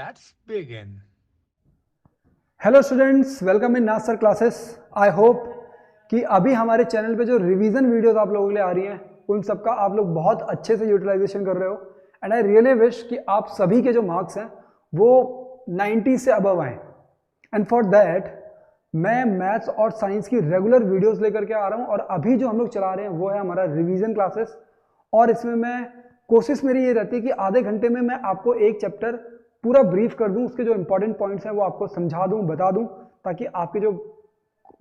Let's begin. Hello students, welcome in Nasar classes. I hope कि अभी हमारे चैनल पे जो रिवीजन वीडियोस आप लोगों के लिए आ रही हैं उन सब का आप लोग बहुत अच्छे से यूटिलाइजेशन कर रहे हो। एंड आई रियली विश कि आप सभी के जो मार्क्स हैं वो 90 से अबव आए। एंड फॉर दैट मैं मैथ्स और साइंस की रेगुलर वीडियोस लेकर के आ रहा हूँ। और अभी जो हम लोग चला रहे हैं वो है हमारा रिवीजन क्लासेस। और इसमें मैं कोशिश मेरी ये रहती है कि आधे घंटे में मैं आपको एक चैप्टर पूरा ब्रीफ कर दूं, उसके जो इंपॉर्टेंट पॉइंट्स हैं वो आपको समझा दूं, बता दूं, ताकि आपके जो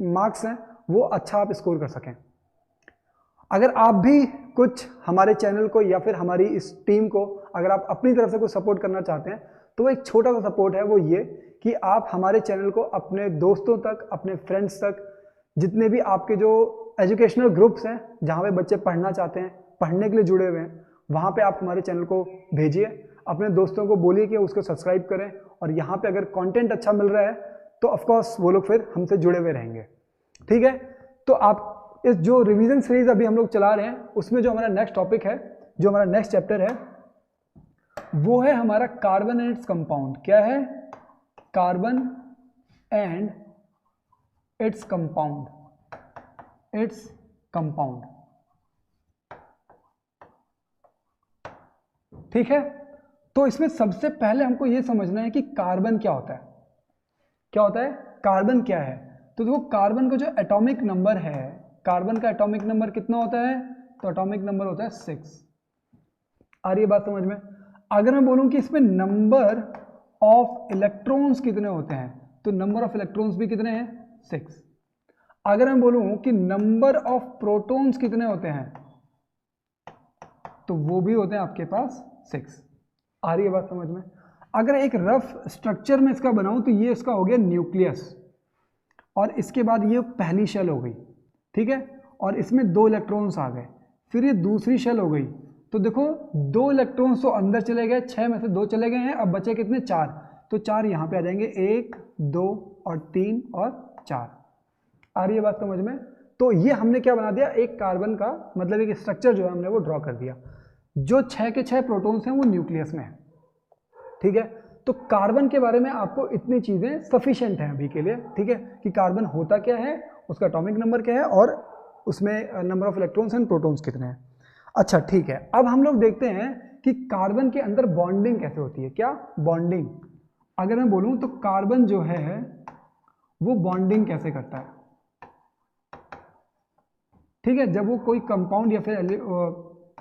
मार्क्स हैं वो अच्छा आप स्कोर कर सकें। अगर आप भी कुछ हमारे चैनल को या फिर हमारी इस टीम को अगर आप अपनी तरफ से कुछ सपोर्ट करना चाहते हैं तो एक छोटा सा सपोर्ट है, वो ये कि आप हमारे चैनल को अपने दोस्तों तक, अपने फ्रेंड्स तक, जितने भी आपके जो एजुकेशनल ग्रुप्स हैं जहाँ पे बच्चे पढ़ना चाहते हैं, पढ़ने के लिए जुड़े हुए हैं, वहाँ पे आप हमारे चैनल को भेजिए। अपने दोस्तों को बोलिए कि उसको सब्सक्राइब करें। और यहाँ पे अगर कंटेंट अच्छा मिल रहा है तो ऑफकोर्स वो लोग फिर हमसे जुड़े हुए रहेंगे। ठीक है, तो आप इस जो रिवीजन सीरीज अभी हम लोग चला रहे हैं उसमें जो हमारा नेक्स्ट टॉपिक है, जो हमारा नेक्स्ट चैप्टर है, वो है हमारा कार्बन एंड इट्स कंपाउंड। क्या है? Carbon and its compound. Its compound. ठीक है, तो इसमें सबसे पहले हमको यह समझना है कि कार्बन क्या होता है। क्या होता है? कार्बन क्या है? तो देखो, कार्बन का जो एटॉमिक नंबर है, कार्बन का एटॉमिक नंबर कितना होता है? तो एटॉमिक नंबर होता है 6। आ रही है बात समझ में? अगर मैं बोलूं कि इसमें नंबर ऑफ इलेक्ट्रॉन्स कितने होते हैं, तो नंबर ऑफ इलेक्ट्रॉन्स भी कितने हैं? 6। अगर मैं बोलूं कि नंबर ऑफ प्रोटॉन्स कितने होते हैं, तो वो भी होते हैं आपके पास 6। आ रही है बात समझ में? अगर एक रफ स्ट्रक्चर में इसका बनाऊं तो ये इसका हो गया न्यूक्लियस, और इसके बाद ये पहली शेल हो गई। ठीक है, और इसमें 2 इलेक्ट्रॉन्स आ गए। फिर ये दूसरी शेल हो गई। तो देखो, 2 इलेक्ट्रॉन्स तो अंदर चले गए, 6 में से 2 चले गए हैं, अब बचे कितने? 4। तो 4 यहां पे आ जाएंगे, 1 2 और 3 और 4। आ रही है बात समझ में? तो ये हमने क्या बना दिया, एक कार्बन का मतलब एक स्ट्रक्चर जो है हमने वो ड्रॉ कर दिया। जो 6 के 6 प्रोटॉन्स हैं वो न्यूक्लियस में है। ठीक है, तो कार्बन के बारे में आपको इतनी चीजें सफिशिएंट हैं अभी के लिए। ठीक है, कि कार्बन होता क्या है, उसका एटॉमिक नंबर क्या है, और उसमें number of electrons and protons कितने हैं। अच्छा ठीक है, अब हम लोग देखते हैं कि कार्बन के अंदर बॉन्डिंग कैसे होती है। क्या बॉन्डिंग? अगर मैं बोलूं तो कार्बन जो है वो बॉन्डिंग कैसे करता है। ठीक है, जब वो कोई कंपाउंड या फिर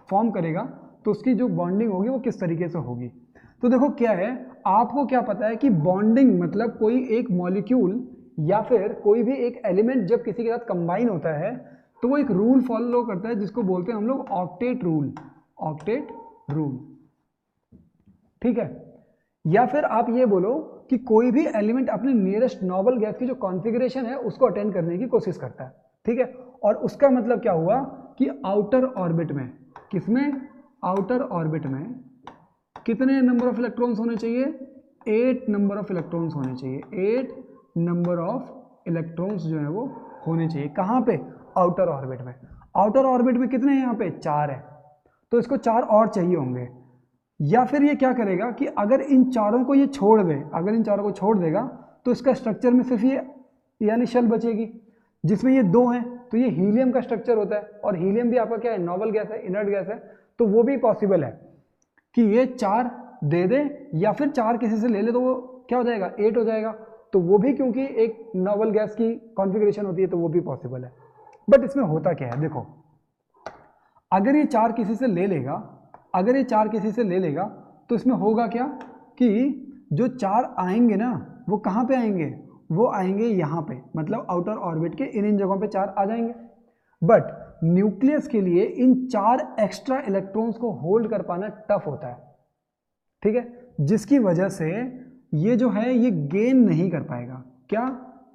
फॉर्म करेगा तो उसकी जो बॉन्डिंग होगी वो किस तरीके से होगी। तो देखो क्या है, आपको क्या पता है कि बॉन्डिंग मतलब कोई एक मॉलिक्यूल या फिर कोई भी एक एलिमेंट जब किसी के साथ कंबाइन होता है तो वो एक रूल फॉलो करता है जिसको बोलते हैं हम लोग ऑक्टेट रूल। Octet rule. ठीक है, या फिर आप ये बोलो कि कोई भी एलिमेंट अपने नियरेस्ट नोबल गैस की जो कॉन्फ़िगरेशन है उसको अटेंड करने की कोशिश करता है। ठीक है, और उसका मतलब क्या हुआ कि आउटर ऑर्बिट में, किसमें? आउटर ऑर्बिट में कितने नंबर ऑफ इलेक्ट्रॉन्स होने चाहिए? 8 नंबर ऑफ इलेक्ट्रॉन्स होने चाहिए। 8 नंबर ऑफ इलेक्ट्रॉन्स जो है वो होने चाहिए। कहां पे? आउटर ऑर्बिट में। आउटर ऑर्बिट में कितने हैं? यहां पे 4 है, तो इसको 4 और चाहिए होंगे। या फिर ये क्या करेगा कि अगर इन चारों को ये छोड़ दे, अगर इन चारों को छोड़ देगा तो इसका स्ट्रक्चर में सिर्फ ये यानी शेल बचेगी, जिसमें ये 2 हैं। तो ये हीलियम का स्ट्रक्चर होता है, और हीलियम भी आपका क्या है? नोबल गैस है, इनर्ट गैस है। तो वो भी पॉसिबल है कि ये 4 दे दे, या फिर 4 किसी से ले ले तो वो क्या हो जाएगा? 8 हो जाएगा। तो वो भी क्योंकि एक नोबल गैस की कॉन्फ़िगरेशन होती है तो वो भी पॉसिबल है। बट इसमें होता क्या है, देखो, अगर ये 4 किसी से ले लेगा, अगर ये 4 किसी से ले लेगा तो इसमें होगा क्या कि जो 4 आएंगे ना वो कहाँ पे आएंगे? वो आएंगे यहाँ पे, मतलब आउटर ऑर्बिट के इन जगहों पे 4 आ जाएंगे। बट न्यूक्लियस के लिए इन 4 एक्स्ट्रा इलेक्ट्रॉन्स को होल्ड कर पाना टफ होता है। ठीक है, जिसकी वजह से ये जो है ये गेन नहीं कर पाएगा। क्या?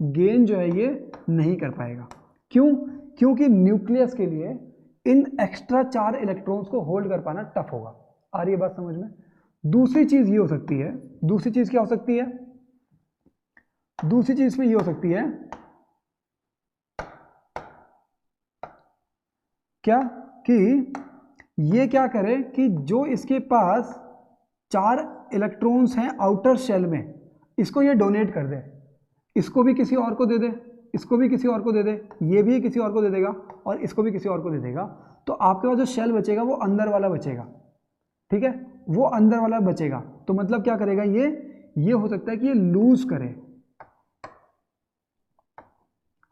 गेन जो है ये नहीं कर पाएगा। क्यों? क्योंकि न्यूक्लियस के लिए इन एक्स्ट्रा 4 इलेक्ट्रॉन्स को होल्ड कर पाना टफ होगा। आ रही है बात समझ में? दूसरी चीज ये हो सकती है, दूसरी चीज क्या हो सकती है? दूसरी चीज में ये हो सकती है क्या कि ये क्या करे कि जो इसके पास 4 इलेक्ट्रॉन्स हैं आउटर शेल में, इसको ये डोनेट कर दे, इसको भी किसी और को दे दे, इसको भी किसी और को दे दे, ये भी किसी और को दे देगा और इसको भी किसी और को दे देगा, तो आपके पास जो शेल बचेगा वो अंदर वाला बचेगा, ठीक है, वो अंदर वाला बचेगा। तो मतलब क्या करेगा ये हो सकता है कि ये लूज करे,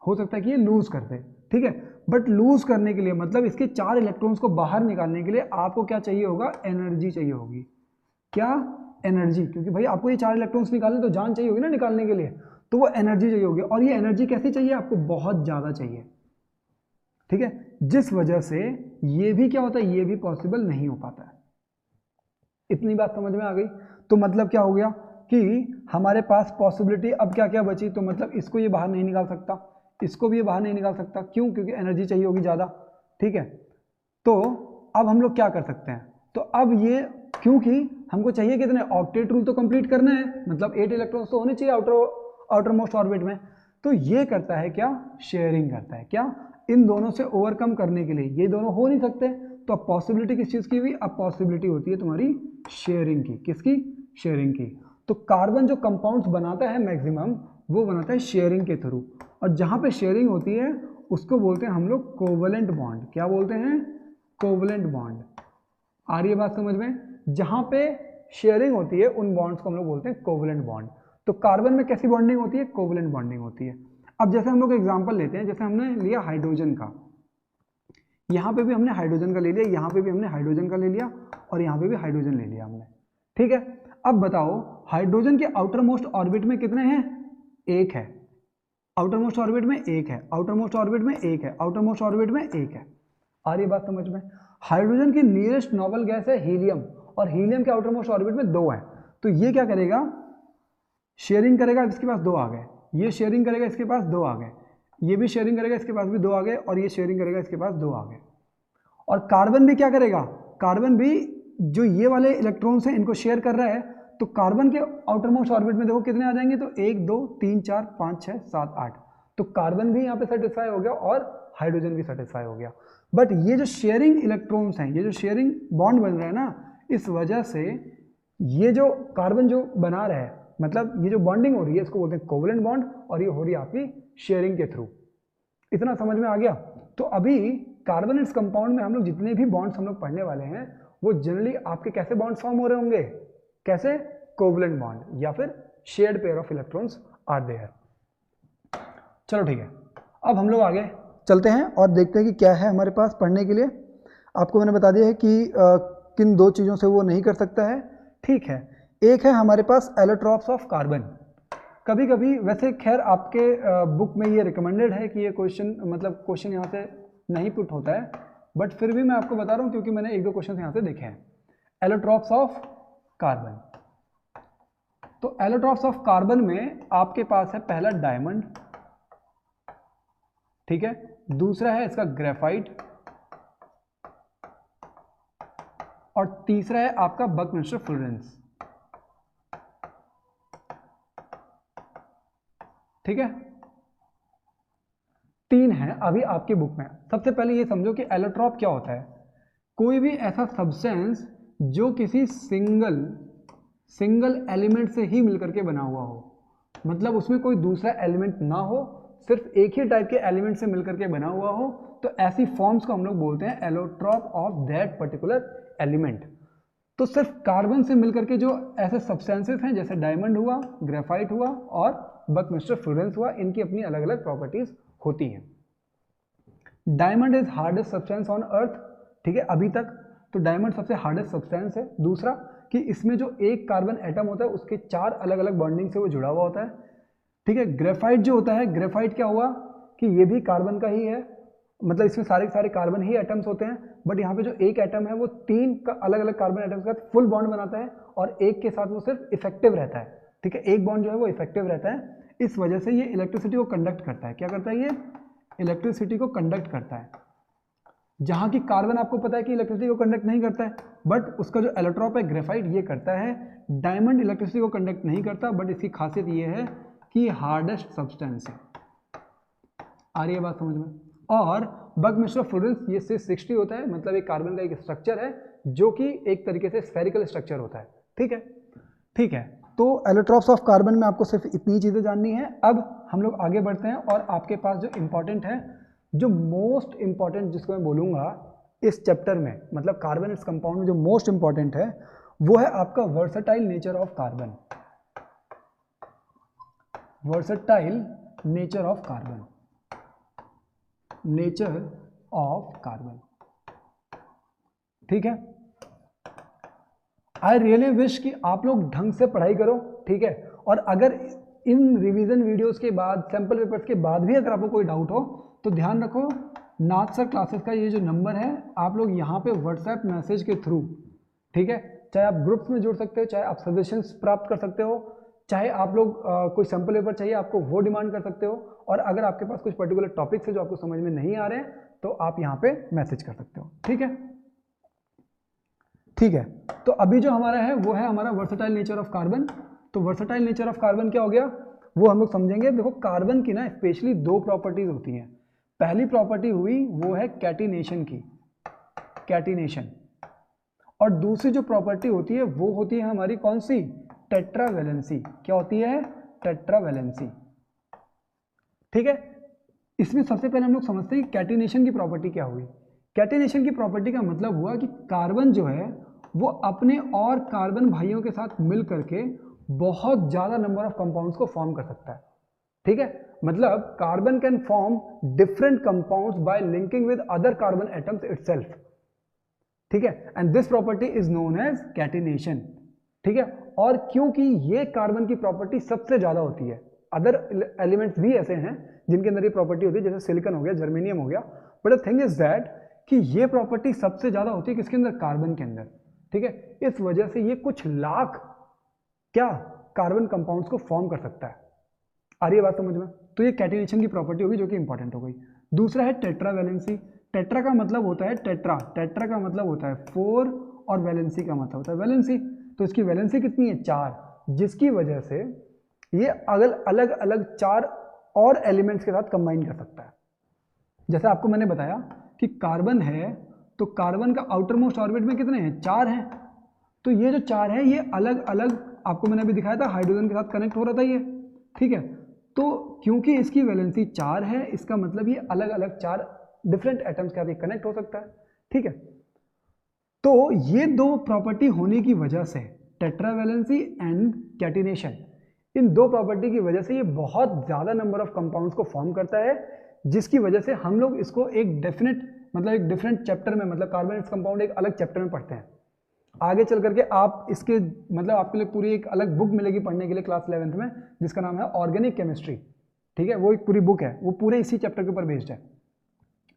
हो सकता है कि ये लूज कर दे, ठीक है। बट लूज करने के लिए मतलब इसके 4 इलेक्ट्रॉन्स को बाहर निकालने के लिए आपको क्या चाहिए होगा, एनर्जी चाहिए होगी। क्या, एनर्जी, क्योंकि भाई आपको ये 4 इलेक्ट्रॉन्स निकालने तो जान चाहिए होगी ना निकालने के लिए, तो वो एनर्जी चाहिए होगी। और ये एनर्जी कैसी चाहिए आपको, बहुत ज्यादा चाहिए, ठीक है, जिस वजह से ये भी क्या होता है, ये भी पॉसिबल नहीं हो पाता है। इतनी बात समझ में आ गई। तो मतलब क्या हो गया कि हमारे पास पॉसिबिलिटी अब क्या क्या बची, तो मतलब इसको ये बाहर नहीं निकाल सकता, इसको भी ये बाहर नहीं निकाल सकता, क्यों, क्योंकि एनर्जी चाहिए होगी ज़्यादा, ठीक है। तो अब हम लोग क्या कर सकते हैं, तो अब ये, क्योंकि हमको चाहिए कितने, ऑक्टेट रूल तो कंप्लीट करना है, मतलब 8 इलेक्ट्रॉन्स तो होने चाहिए आउटर मोस्ट ऑर्बिट में। तो ये करता है क्या, शेयरिंग करता है, क्या, इन दोनों से ओवरकम करने के लिए, ये दोनों हो नहीं सकते, तो अब पॉसिबिलिटी किस चीज़ की हुई, अब पॉसिबिलिटी होती है तुम्हारी शेयरिंग की, किसकी, शेयरिंग की। तो कार्बन जो कंपाउंड्स बनाता है मैक्सिमम, वो बनाता है शेयरिंग के थ्रू, और जहाँ पे शेयरिंग होती है उसको बोलते हैं हम लोग कोवलेंट बॉन्ड। क्या बोलते हैं, कोवलेंट बॉन्ड। आ रही है बात समझ में, जहाँ पे शेयरिंग होती है उन बॉन्ड्स को हम लोग बोलते हैं कोवलेंट बॉन्ड। तो कार्बन में कैसी बॉन्डिंग होती है, कोवलेंट बॉन्डिंग होती है। अब जैसे हम लोग एग्जांपल लेते हैं, जैसे हमने लिया हाइड्रोजन का, यहाँ पे भी हमने हाइड्रोजन का ले लिया, यहाँ पे भी हमने हाइड्रोजन का ले लिया, और यहाँ पे भी हाइड्रोजन ले लिया हमने, ठीक है। अब बताओ हाइड्रोजन के आउटर मोस्ट ऑर्बिट में कितने हैं, एक है, आउटर मोस्ट ऑर्बिट में एक है, आउटर मोस्ट ऑर्बिट में एक है, आउटर मोस्ट ऑर्बिट में एक है। आ रही बात समझ में। हाइड्रोजन की नियरेस्ट नोबल गैस है हीलियम, और हीलियम के आउटर मोस्ट ऑर्बिट में 2 है। तो ये क्या करेगा, शेयरिंग करेगा, इसके पास 2 आ गए, ये शेयरिंग करेगा, इसके पास 2 आ गए, ये भी शेयरिंग करेगा, इसके पास भी 2 आ गए, और ये शेयरिंग करेगा, इसके पास 2 आ गए। और कार्बन भी क्या करेगा, कार्बन भी जो ये वाले इलेक्ट्रॉन्स हैं इनको शेयर कर रहा है, तो कार्बन के आउटर मोस्ट ऑर्बिट में देखो कितने आ जाएंगे, तो 1 2 3 4 5 6 7 8। तो कार्बन भी यहाँ पे सेटिस्फाई हो गया और हाइड्रोजन भी सेटिस्फाई हो गया। बट ये जो शेयरिंग इलेक्ट्रॉन्स हैं, ये जो शेयरिंग बॉन्ड बन रहा है ना, इस वजह से ये जो कार्बन जो बना रहा है, मतलब ये जो बॉन्डिंग हो रही है, इसको बोलते हैं कोवलेंट बॉन्ड, और ये हो रही है आपकी शेयरिंग के थ्रू। इतना समझ में आ गया। तो अभी कार्बोनेट्स कंपाउंड में हम लोग जितने भी बॉन्ड्स हम लोग पढ़ने वाले हैं, वो जनरली आपके कैसे बॉन्ड्स फॉर्म हो रहे होंगे, कैसे, कोवलेंट बॉन्ड, या फिर shared pair of electrons are there. चलो ठीक है, अब हम लोग आगे चलते हैं और देखते हैं कि क्या है हमारे पास पढ़ने के लिए। आपको मैंने बता दिया है कि किन 2 चीज़ों से वो नहीं कर सकता है, ठीक है। एक है हमारे पास एलोट्रॉप्स ऑफ कार्बन। कभी कभी, वैसे खैर आपके बुक में ये रिकमेंडेड है कि ये क्वेश्चन, मतलब क्वेश्चन यहाँ से नहीं पुट होता है, बट फिर भी मैं आपको बता रहा हूँ क्योंकि मैंने 1-2 क्वेश्चन यहाँ से देखे हैं। एलोट्रॉप्स ऑफ कार्बन, तो एलोट्रॉप्स ऑफ कार्बन में आपके पास है पहला डायमंड, ठीक है, दूसरा है इसका ग्रेफाइट, और तीसरा है आपका बकमिस्टर फ्लोरेंस, ठीक है। 3 है अभी आपके बुक में। सबसे पहले ये समझो कि एलोट्रॉप क्या होता है, कोई भी ऐसा सब्सटेंस जो किसी सिंगल एलिमेंट से ही मिलकर के बना हुआ हो, मतलब उसमें कोई दूसरा एलिमेंट ना हो, सिर्फ एक ही टाइप के एलिमेंट से मिलकर के बना हुआ हो, तो ऐसी फॉर्म्स को हम लोग बोलते हैं allotrope of that particular element. तो सिर्फ कार्बन से मिलकर के जो ऐसे सब्सटेंसेस हैं, जैसे डायमंड हुआ, ग्रेफाइट हुआ और बकमिस्टर फ्लोरेंस हुआ, इनकी अपनी अलग अलग प्रॉपर्टीज होती हैं। Diamond is hardest substance on earth, ठीक है, अभी तक तो डायमंड सबसे हार्डेस्ट सब्सटेंस है। दूसरा कि इसमें जो एक कार्बन एटम होता है उसके 4 अलग अलग बॉन्डिंग से वो जुड़ा हुआ होता है, ठीक है। ग्रेफाइट जो होता है, ग्रेफाइट क्या हुआ कि ये भी कार्बन का ही है, मतलब इसमें सारे सारे कार्बन ही एटम्स होते हैं, बट यहाँ पे जो एक एटम है वो 3 अलग अलग कार्बन एटम्स के साथ फुल बॉन्ड बनाता है, और एक के साथ वो सिर्फ इफेक्टिव रहता है, ठीक है, एक बॉन्ड जो है वो इफेक्टिव रहता है। इस वजह से ये इलेक्ट्रिसिटी को कंडक्ट करता है। क्या करता है ये, इलेक्ट्रिसिटी को कंडक्ट करता है, जहां की कार्बन आपको पता है कि इलेक्ट्रिसिटी को कंडक्ट नहीं करता है, बट उसका जो एलोट्रॉप है ग्रेफाइट ये करता है। डायमंड इलेक्ट्रिसिटी को कंडक्ट नहीं करता, बट इसकी खासियत ये है कि हार्डेस्ट सब्सटेंस है। आ रही है बात समझ में। और बकमिस्टर फ्लोरेंस ये 60 होता है, मतलब एक कार्बन का एक स्ट्रक्चर है जो कि एक तरीके से स्फेरिकल स्ट्रक्चर होता है, ठीक है, ठीक है। तो एलोट्रॉप्स ऑफ कार्बन में आपको सिर्फ इतनी चीज़ें जाननी है। अब हम लोग आगे बढ़ते हैं और आपके पास जो इम्पॉर्टेंट है, जो मोस्ट इम्पॉर्टेंट जिसको मैं बोलूँगा इस चैप्टर में, मतलब कार्बन इस कंपाउंड में जो मोस्ट इम्पॉर्टेंट है वो है आपका versatile nature of carbon. Versatile nature of carbon, nature of carbon, ठीक है। आई रियली विश कि आप लोग ढंग से पढ़ाई करो, ठीक है। और अगर इन रिवीजन वीडियोस के बाद, सैंपल पेपर्स के बाद भी अगर आपको कोई डाउट हो तो ध्यान रखो, नाथ सर क्लासेस का ये जो नंबर है, आप लोग यहाँ पे व्हाट्सएप मैसेज के थ्रू, ठीक है, चाहे आप ग्रुप्स में जुड़ सकते हो, चाहे आप सजेशंस प्राप्त कर सकते हो, चाहे आप लोग कोई सैंपल पेपर चाहिए आपको वो डिमांड कर सकते हो, और अगर आपके पास कुछ पर्टिकुलर टॉपिक्स है जो आपको समझ में नहीं आ रहे हैं तो आप यहाँ पे मैसेज कर सकते हो, ठीक है, ठीक है। तो अभी जो हमारा है वो है हमारा वर्सेटाइल नेचर ऑफ कार्बन। तो वर्सेटाइल नेचर ऑफ कार्बन क्या हो गया वो हम लोग समझेंगे। देखो कार्बन की ना स्पेशली दो प्रॉपर्टीज होती हैं। पहली प्रॉपर्टी हुई वो है कैटिनेशन की, कैटिनेशन, और दूसरी जो प्रॉपर्टी होती है वो होती है हमारी कौन सी, टेट्रावैलेंसी। क्या होती है, टेट्रावैलेंसी, ठीक है। इसमें सबसे पहले हम लोग समझते हैं कैटिनेशन की प्रॉपर्टी क्या हुई। कैटिनेशन की प्रॉपर्टी का मतलब हुआ कि कार्बन जो है वो अपने और कार्बन भाइयों के साथ मिल करके बहुत ज़्यादा नंबर ऑफ कंपाउंड्स को फॉर्म कर सकता है, ठीक है। मतलब carbon can form different compounds by linking with other carbon atoms itself, ठीक है, and this property is known as catenation, ठीक है। और क्योंकि ये कार्बन की प्रॉपर्टी सबसे ज़्यादा होती है, अदर एलिमेंट्स भी ऐसे हैं जिनके अंदर ये प्रॉपर्टी होती है, जैसे सिलिकॉन हो गया, जर्मेनियम हो गया, but the thing is that कि ये प्रॉपर्टी सबसे ज़्यादा होती है किसके अंदर, कार्बन के अंदर, ठीक है। इस वजह से ये कुछ लाख क्या कार्बन कंपाउंड्स को फॉर्म कर सकता है। आ रही है बात समझ में? तो ये कैटिनेशन की प्रॉपर्टी होगी जो कि इंपॉर्टेंट हो गई। दूसरा है टेट्रावैलेंसी। टेट्रा का मतलब होता है टेट्रा, टेट्रा का मतलब होता है 4 और वैलेंसी का मतलब होता है वैलेंसी। तो इसकी वैलेंसी कितनी है, 4, जिसकी वजह से ये अलग अलग 4 और एलिमेंट्स के साथ कंबाइन कर सकता है। जैसे आपको मैंने बताया कि कार्बन है तो कार्बन का आउटर मोस्ट ऑर्बिट में कितने हैं, 4 हैं। तो ये जो 4 है ये अलग अलग, आपको मैंने अभी दिखाया था हाइड्रोजन के साथ कनेक्ट हो रहा था ये, ठीक है। तो क्योंकि इसकी वैलेंसी 4 है, इसका मतलब ये अलग अलग 4 डिफरेंट एटम्स के साथ कनेक्ट हो सकता है, ठीक है। तो ये दो प्रॉपर्टी होने की वजह से, टेट्रावैलेंसी एंड कैटिनेशन, इन दो प्रॉपर्टी की वजह से ये बहुत ज़्यादा नंबर ऑफ कंपाउंड्स को फॉर्म करता है, जिसकी वजह से हम लोग इसको एक डेफिनेट, मतलब एक डिफरेंट चैप्टर में, मतलब कार्बोनेट कंपाउंड एक अलग चैप्टर में पढ़ते हैं। आगे चल करके आप इसके, मतलब आपके लिए पूरी एक अलग बुक मिलेगी पढ़ने के लिए क्लास 11th में, जिसका नाम है ऑर्गेनिक केमिस्ट्री, ठीक है। वो एक पूरी बुक है, वो पूरे इसी चैप्टर के ऊपर बेस्ड है,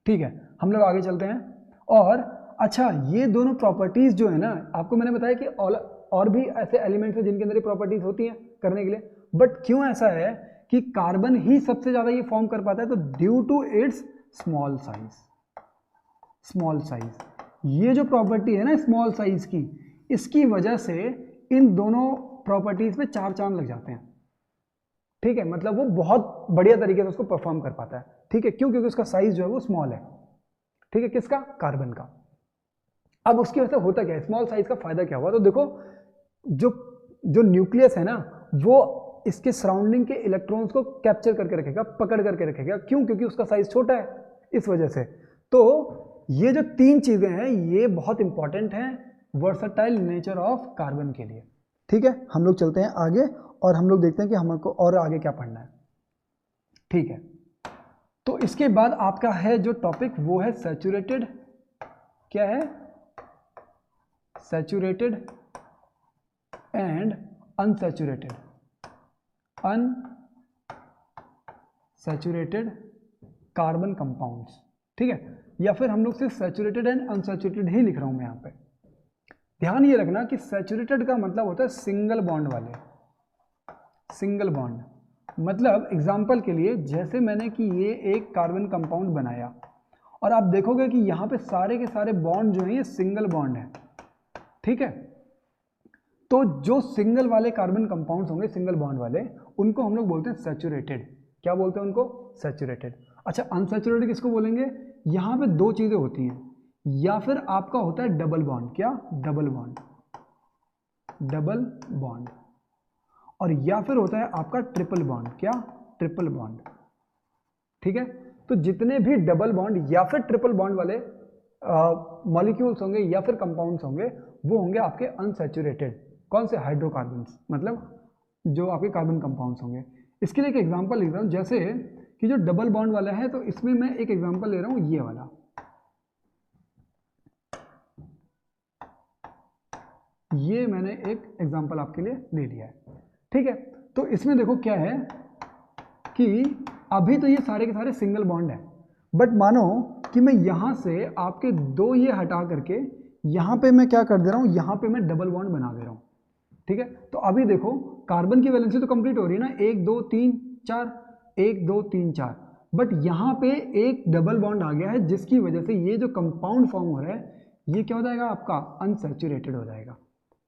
ठीक है। हम लोग आगे चलते हैं। और अच्छा, ये दोनों प्रॉपर्टीज जो है ना, आपको मैंने बताया कि और भी ऐसे एलिमेंट्स हैं जिनके अंदर ये प्रॉपर्टीज होती हैं करने के लिए, बट क्यों ऐसा है कि कार्बन ही सबसे ज्यादा ये फॉर्म कर पाता है, तो due to its small size. Small size, ये जो प्रॉपर्टी है ना स्मॉल साइज की, इसकी वजह से इन दोनों प्रॉपर्टीज पे 4 चांद लग जाते हैं, ठीक है। मतलब वो बहुत बढ़िया तरीके से उसको परफॉर्म कर पाता है, ठीक है। क्यों? क्योंकि उसका साइज जो है वो स्मॉल है, ठीक है। किसका? कार्बन का। अब उसकी वजह से होता क्या है, स्मॉल साइज का फायदा क्या हुआ, तो देखो जो न्यूक्लियस है ना, वो इसके सराउंडिंग के इलेक्ट्रॉन्स को कैप्चर करके रखेगा, पकड़ करके रखेगा। क्यों? क्योंकि उसका साइज छोटा है, इस वजह से। तो ये जो 3 चीजें हैं ये बहुत इंपॉर्टेंट हैं वर्सेटाइल नेचर ऑफ कार्बन के लिए, ठीक है। हम लोग चलते हैं आगे और हम लोग देखते हैं कि हमको और आगे क्या पढ़ना है, ठीक है। तो इसके बाद आपका है जो टॉपिक वो है सैचुरेटेड, क्या है, saturated and unsaturated, unsaturated carbon compounds, ठीक है। या फिर हम लोग सिर्फ सैचुरेटेड एंड अनसैचुरेटेड ही लिख रहा हूं मैं यहां पे। ध्यान ये रखना कि सैचुरेटेड का मतलब होता है सिंगल बॉन्ड वाले, सिंगल बॉन्ड। मतलब एग्जांपल के लिए, जैसे मैंने कि ये एक कार्बन कंपाउंड बनाया और आप देखोगे कि यहाँ पे सारे के सारे बॉन्ड जो हैं ये सिंगल बॉन्ड है, ठीक है। तो जो सिंगल वाले कार्बन कंपाउंड्स होंगे, सिंगल बॉन्ड वाले, उनको हम लोग बोलते हैं सैचुरेटेड। क्या बोलते हैं उनको? सैचुरेटेड। अच्छा, अनसैचुरेटेड किसको बोलेंगे? यहाँ पे 2 चीजें होती हैं, या फिर आपका होता है डबल बॉन्ड। क्या? Double bond. डबल बॉन्ड, और या फिर होता है आपका ट्रिपल बॉन्ड। क्या? Triple bond. ठीक है, तो जितने भी डबल बॉन्ड या फिर ट्रिपल बॉन्ड वाले मॉलिक्यूल्स होंगे या फिर कंपाउंड्स होंगे, वो होंगे आपके अनसैचुरेटेड। कौन से? हाइड्रोकार्बन्स, मतलब जो आपके कार्बन कंपाउंड्स होंगे। इसके लिए एक एग्जांपल लिख रहा हूं, जैसे कि जो डबल बॉन्ड वाला है, तो इसमें मैं एक एग्जांपल ले रहा हूं, ये वाला। ये मैंने एक एग्जांपल आपके लिए ले लिया है। ठीक है, तो इसमें देखो क्या है कि अभी तो ये सारे के सारे सिंगल बॉन्ड है, बट मानो कि मैं यहां से आपके दो ये हटा करके यहां पे मैं क्या कर दे रहा हूं, यहां पे मैं डबल बॉन्ड बना दे रहा हूं। ठीक है, तो अभी देखो कार्बन की वैलेंसी तो कंप्लीट हो रही है ना, 1 2 3 4, 1 2 3 4, बट यहां पे एक डबल बॉन्ड आ गया है, जिसकी वजह से ये जो कंपाउंड फॉर्म हो रहा है, ये क्या हो जाएगा आपका? अनसैचुरेटेड हो जाएगा।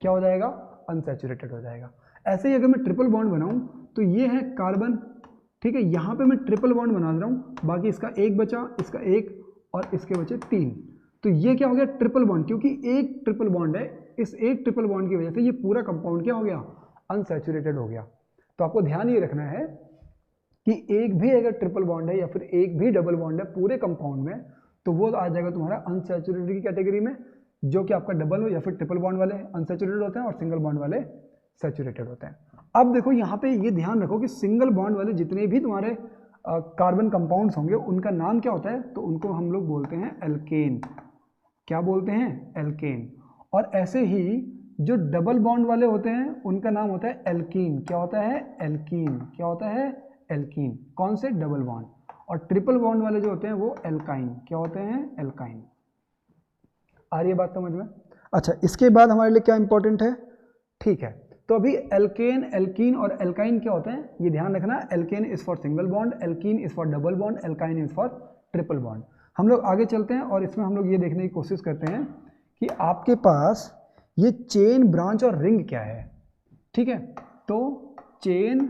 क्या हो जाएगा? अनसैचुरेटेड हो जाएगा। ऐसे ही अगर मैं ट्रिपल बॉन्ड बनाऊं, तो ये है कार्बन। ठीक है, यहां पे मैं ट्रिपल बॉन्ड बना दे रहा हूं, बाकी इसका एक बचा, इसका एक, और इसके बचे 3। तो ये क्या हो गया? ट्रिपल बॉन्ड, क्योंकि एक ट्रिपल बॉन्ड है, इस एक ट्रिपल बॉन्ड की वजह से ये पूरा कंपाउंड क्या हो गया? अनसैचुरेटेड हो गया। तो आपको ध्यान ये रखना है कि एक भी अगर ट्रिपल बॉन्ड है या फिर एक भी डबल बॉन्ड है पूरे कंपाउंड में, तो वो आ जाएगा तुम्हारा अनसैचुरेटेड की कैटेगरी में, जो कि आपका डबल हो या फिर ट्रिपल बॉन्ड वाले अनसैचुरेटेड होते हैं और सिंगल बॉन्ड वाले सैचुरेटेड होते हैं। अब देखो यहाँ पे ये ध्यान रखो कि सिंगल बॉन्ड वाले जितने भी तुम्हारे कार्बन कंपाउंड्स होंगे, उनका नाम क्या होता है? तो उनको हम लोग बोलते हैं एल्केन। क्या बोलते हैं? एल्केन। और ऐसे ही जो डबल बॉन्ड वाले होते हैं, उनका नाम होता है एल्कीन। क्या होता है? एल्कीन। क्या होता है? एल्कीन। कौन से? Double bond. और ट्रिपल बॉन्ड वाले जो होते हैं वो एल्काइन। क्या होते हैं? एल्काइन। आ रही है बात समझ में? अच्छा, इसके बाद हमारे लिए क्या इंपॉर्टेंट है? ठीक है, तो अभी एल्केन, एल्कीन और एल्काइन क्या होते हैं, ये ध्यान रखना। Alkane is for single bond, alkene is for double bond, alkyne is for triple bond. हम लोग आगे चलते हैं और इसमें हम लोग ये देखने की कोशिश करते हैं कि आपके पास ये चेन, ब्रांच और रिंग क्या है। ठीक है, तो चेन,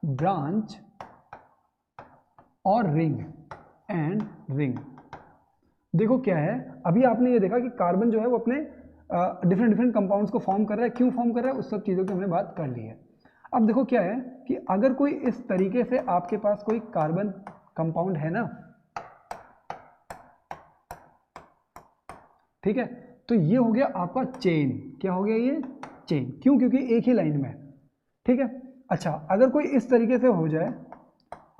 ब्रांच और रिंग एंड रिंग। देखो क्या है, अभी आपने ये देखा कि कार्बन जो है वो अपने डिफरेंट डिफरेंट कंपाउंड्स को फॉर्म कर रहा है। क्यों फॉर्म कर रहा है, उस सब चीज़ों की हमने बात कर ली है। अब देखो क्या है कि अगर कोई इस तरीके से आपके पास कोई कार्बन कंपाउंड है ना, ठीक है, तो ये हो गया आपका चेन। क्या हो गया? ये चेन। क्यों? क्योंकि एक ही लाइन में है। ठीक है, अच्छा, अगर कोई इस तरीके से हो जाए,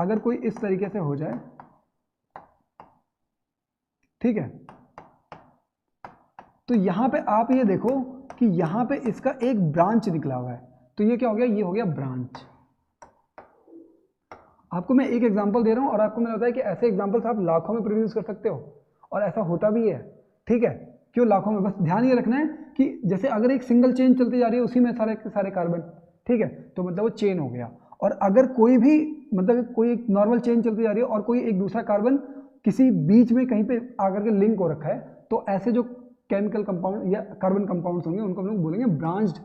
अगर कोई इस तरीके से हो जाए, ठीक है, तो यहां पे आप ये देखो कि यहां पे इसका एक ब्रांच निकला हुआ है, तो ये क्या हो गया? ये हो गया ब्रांच। आपको मैं एक एग्जांपल दे रहा हूं और आपको मैंने बताया कि ऐसे एग्जांपल्स आप लाखों में प्रोड्यूस कर सकते हो, और ऐसा होता भी है। ठीक है, क्यों लाखों में? बस ध्यान ये रखना है कि जैसे अगर एक सिंगल चेन चलती जा रही है, उसी में सारे सारे कार्बन, ठीक है, तो मतलब वो चेन हो गया। और अगर कोई भी, मतलब कोई एक नॉर्मल चेन चलती जा रही है और कोई एक दूसरा कार्बन किसी बीच में कहीं पे आकर के लिंक हो रखा है, तो ऐसे जो केमिकल कंपाउंड या कार्बन कंपाउंड्स होंगे, उनको हम लोग बोलेंगे ब्रांच्ड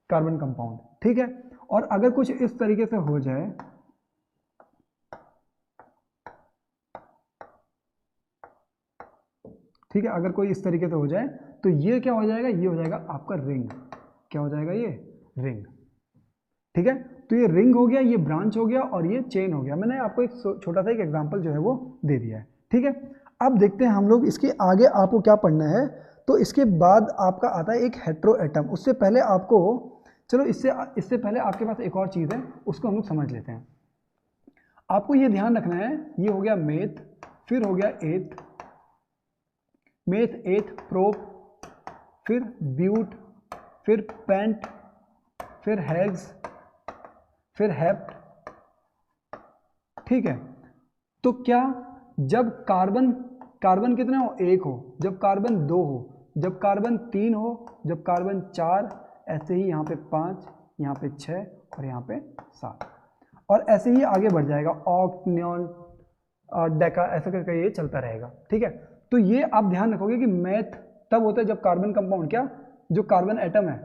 कार्बन कंपाउंड। ठीक है, और अगर कुछ इस तरीके से हो जाए, ठीक है, अगर कोई इस तरीके से हो जाए, तो ये क्या हो जाएगा? ये हो जाएगा आपका रिंग। क्या हो जाएगा? ये रिंग। ठीक है, तो ये रिंग हो गया, ये ब्रांच हो गया और ये चेन हो गया। मैंने आपको एक छोटा सा एक एग्जांपल जो है वो दे दिया है। ठीक है, अब देखते हैं हम लोग इसके आगे आपको क्या पढ़ना है। तो इसके बाद आपका आता है एक हेट्रो एटम। उससे पहले आपको, चलो इससे पहले आपके पास एक और चीज़ है, उसको हम लोग समझ लेते हैं। आपको ये ध्यान रखना है, ये हो गया मेथ, फिर हो गया एथ, मेथ, एथ, प्रोप, फिर ब्यूट, फिर पेंट, फिर हेग्स, फिर हेप्ट। ठीक है, तो क्या जब कार्बन, कार्बन कितने हो? 1 हो, जब कार्बन 2 हो, जब कार्बन 3 हो, जब कार्बन 4, ऐसे ही यहाँ पे 5, यहाँ पे 6 और यहाँ पे 7, और ऐसे ही आगे बढ़ जाएगा, ऑक्ट, नियॉन, डेका, ऐसा करके ये चलता रहेगा। ठीक है, तो ये आप ध्यान रखोगे कि मैथ तब होता है जब कार्बन कंपाउंड, क्या, जो कार्बन एटम है,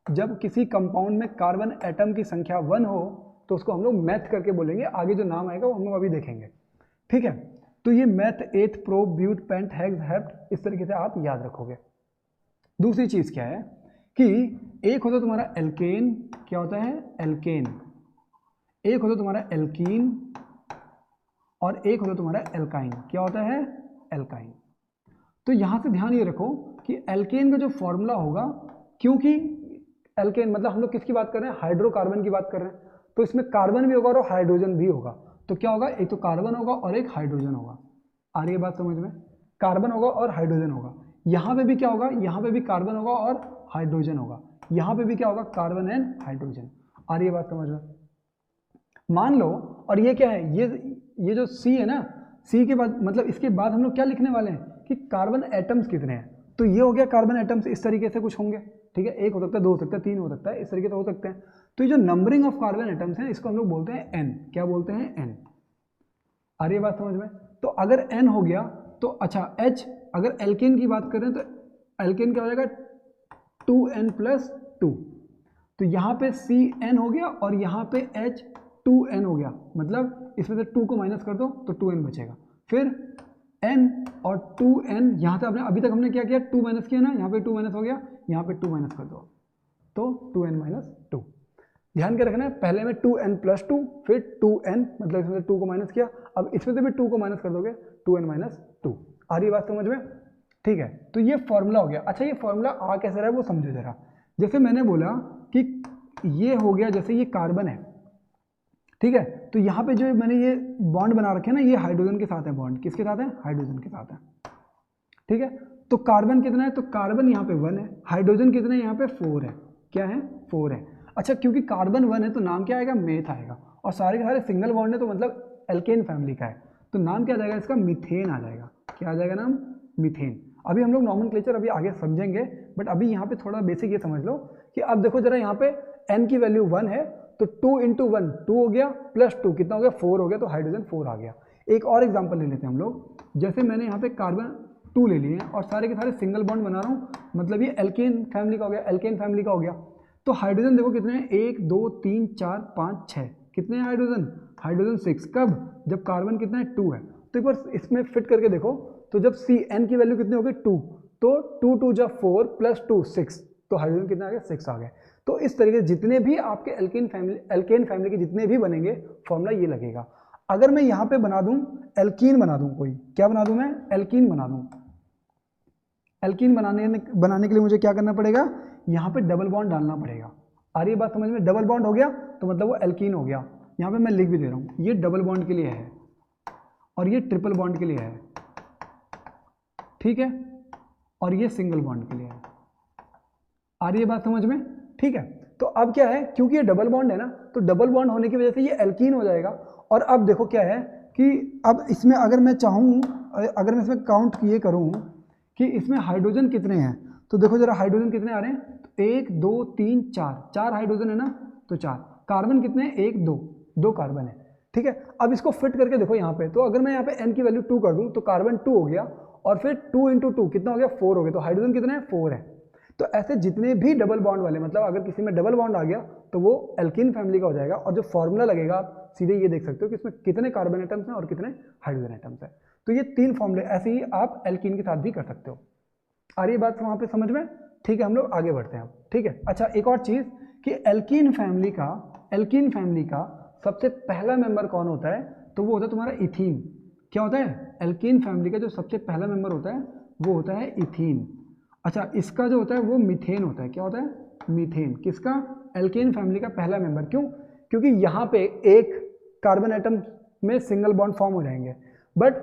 जब किसी कंपाउंड में कार्बन एटम की संख्या 1 हो, तो उसको हम लोग मैथ करके बोलेंगे। आगे जो नाम आएगा वो हम लोग अभी देखेंगे। ठीक है, तो ये मैथ, एथ, प्रोप, ब्यूट, पेंट, हेग्स, हेप्ट, इस तरीके से आप याद रखोगे। दूसरी चीज क्या है कि एक होता है तुम्हारा एल्केन, क्या होता है एल्केन, एक होता है तुम्हारा एल्कीन और एक होता है तुम्हारा एल्काइन, क्या होता है एल्काइन। तो यहां से ध्यान ये रखो कि एल्केन का जो फॉर्मूला होगा, क्योंकि एल्केन मतलब हम लोग किसकी बात कर रहे हैं, हाइड्रोकार्बन की बात कर रहे हैं, तो इसमें कार्बन भी होगा और हाइड्रोजन भी होगा। तो क्या होगा, एक तो कार्बन होगा और एक हाइड्रोजन होगा। आ रही है बात समझ में, कार्बन होगा और हाइड्रोजन होगा। यहाँ पे भी क्या होगा, यहाँ पे भी कार्बन होगा और हाइड्रोजन होगा। यहाँ पे भी क्या होगा, कार्बन एंड हाइड्रोजन। आ रही है बात समझ में। मान लो, और ये क्या है, ये जो C है ना, C के बाद मतलब इसके बाद हम लोग क्या लिखने वाले हैं कि कार्बन एटम्स कितने हैं। तो ये हो गया कार्बन एटम्स, इस तरीके से कुछ होंगे, ठीक है, एक हो सकता है, दो हो सकता है, तीन हो सकता है, इस तरीके से हो सकते हैं। तो ये जो नंबरिंग ऑफ कार्बन एटम्स हैं इसको हम लोग बोलते हैं N। क्या बोलते हैं, N। आ रही है बात समझ में। तो अगर N हो गया तो अच्छा H, अगर एल्केन की बात करें तो एल्केन क्या हो जाएगा 2N+2। तो यहाँ पे CN हो गया और यहाँ पे H 2N हो गया, मतलब इसमें से 2 को माइनस कर दो तो 2N बचेगा। फिर N और 2N, यहाँ से आपने अभी तक हमने क्या किया, 2 माइनस किया ना, यहाँ पे 2 माइनस हो गया, यहाँ पे 2 माइनस कर दो तो 2N-2। ध्यान के रखना है, पहले में 2N+2 फिर 2N, मतलब इसमें से 2 को माइनस किया, अब इसमें से भी 2 को माइनस कर दोगे 2N-2। आ रही बात समझ में, ठीक है। तो ये फॉर्मूला हो गया। अच्छा ये फॉर्मूला आ कैसे रहा है वो समझो जरा। जैसे मैंने बोला कि ये हो गया, जैसे ये कार्बन है, ठीक है, तो यहाँ पे जो मैंने ये बॉन्ड बना रखे हैं ना, ये हाइड्रोजन के साथ है, बॉन्ड किसके साथ है, हाइड्रोजन के साथ है, ठीक है। तो कार्बन कितना है, तो कार्बन यहाँ पे 1 है, हाइड्रोजन कितना है, यहाँ पे 4 है, क्या है 4 है। अच्छा क्योंकि कार्बन 1 है तो नाम क्या आएगा, मेथ आएगा, और सारे के सारे सिंगल बॉन्ड है तो मतलब एल्केन फैमिली का है, तो नाम क्या आ जाएगा इसका, मीथेन आ जाएगा। क्या आ जाएगा नाम, मीथेन। अभी हम लोग नॉमेनक्लेचर अभी आगे समझेंगे, बट अभी यहाँ पे थोड़ा बेसिक ये समझ लो कि अब देखो जरा, यहाँ पे n की वैल्यू 1 है तो 2 × 1 2 हो गया, प्लस 2 कितना हो गया, 4 हो गया, तो हाइड्रोजन 4 आ गया। एक और एग्जाम्पल ले लेते हैं हम लोग, जैसे मैंने यहाँ पे कार्बन 2 ले लिए हैं और सारे के सारे सिंगल बॉन्ड बना रहा हूँ, मतलब ये एल्केन फैमिली का हो गया, एल्केन फैमिली का हो गया। तो हाइड्रोजन देखो कितने हैं, 1 2 3 4 5 6, कितने हैं हाइड्रोजन, हाइड्रोजन 6, कब, जब कार्बन कितना है 2 है। तो एक बार इसमें फिट करके देखो, तो जब CN की वैल्यू कितनी हो गई 2, तो 2 2 जब 4 प्लस 2 6, तो हाइड्रोजन कितना आ गया, 6 आ गया। तो इस तरीके से जितने भी आपके एल्केन फैमिली के जितने भी बनेंगे फॉर्मूला ये लगेगा। अगर मैं यहाँ पे बना दूं एल्कीन बना दूं, कोई क्या बना दूं मैं, एल्कीन बना दूं, एल्कीन बनाने के लिए मुझे क्या करना पड़ेगा, यहाँ पे डबल बॉन्ड डालना पड़ेगा। आ रही है बात समझ में, डबल बॉन्ड हो गया तो मतलब वो एल्कीन हो गया। यहाँ पे मैं लिख भी दे रहा हूँ, ये डबल बॉन्ड के लिए है और ये ट्रिपल बॉन्ड के लिए है, ठीक है, और ये सिंगल बॉन्ड के लिए है। आ रही है बात समझ में, ठीक है। तो अब क्या है, क्योंकि ये डबल बॉन्ड है ना, तो डबल बॉन्ड होने की वजह से ये एल्कीन हो जाएगा। और अब देखो क्या है कि अब इसमें अगर मैं चाहूँ, अगर मैं इसमें काउंट ये करूँ कि इसमें हाइड्रोजन कितने हैं, तो देखो जरा हाइड्रोजन कितने आ रहे हैं, तो 1 2 3 4, 4 हाइड्रोजन है ना, तो 4। कार्बन कितने हैं, 1 2, 2 कार्बन है, ठीक है। अब इसको फिट करके देखो यहाँ पे, तो अगर मैं यहाँ पे n की वैल्यू 2 कर दूँ तो कार्बन 2 हो गया, और फिर 2 × 2 कितना हो गया, 4 हो गया, तो हाइड्रोजन कितने हैं, 4 है। तो ऐसे जितने भी डबल बॉन्ड वाले, मतलब अगर किसी में डबल बॉन्ड आ गया तो वो एल्कीन फैमिली का हो जाएगा। और जो फॉर्मूला लगेगा आप सीधे ये देख सकते हो कि इसमें कितने कार्बन एटम्स हैं और कितने हाइड्रोजन एटम्स हैं। तो ये 3 फॉर्मूले ऐसे ही आप एल्कीन के साथ भी कर सकते हो। आ रही बात वहां पे समझ में, ठीक है। हम लोग आगे बढ़ते हैं, ठीक है। अच्छा एक और चीज कि एल्कीन फैमिली का सबसे पहला मेंबर कौन होता है, तो वो होता है तुम्हारा इथीन। क्या होता है, एल्कीन फैमिली का जो सबसे पहला मेंबर होता है वो होता है इथीन। अच्छा इसका जो होता है वो मीथेन होता है। क्या होता है, मीथेन। किसका, एल्केन फैमिली का पहला मेंबर। क्यों, क्योंकि यहाँ पे एक कार्बन एटम में सिंगल बॉन्ड फॉर्म हो जाएंगे, बट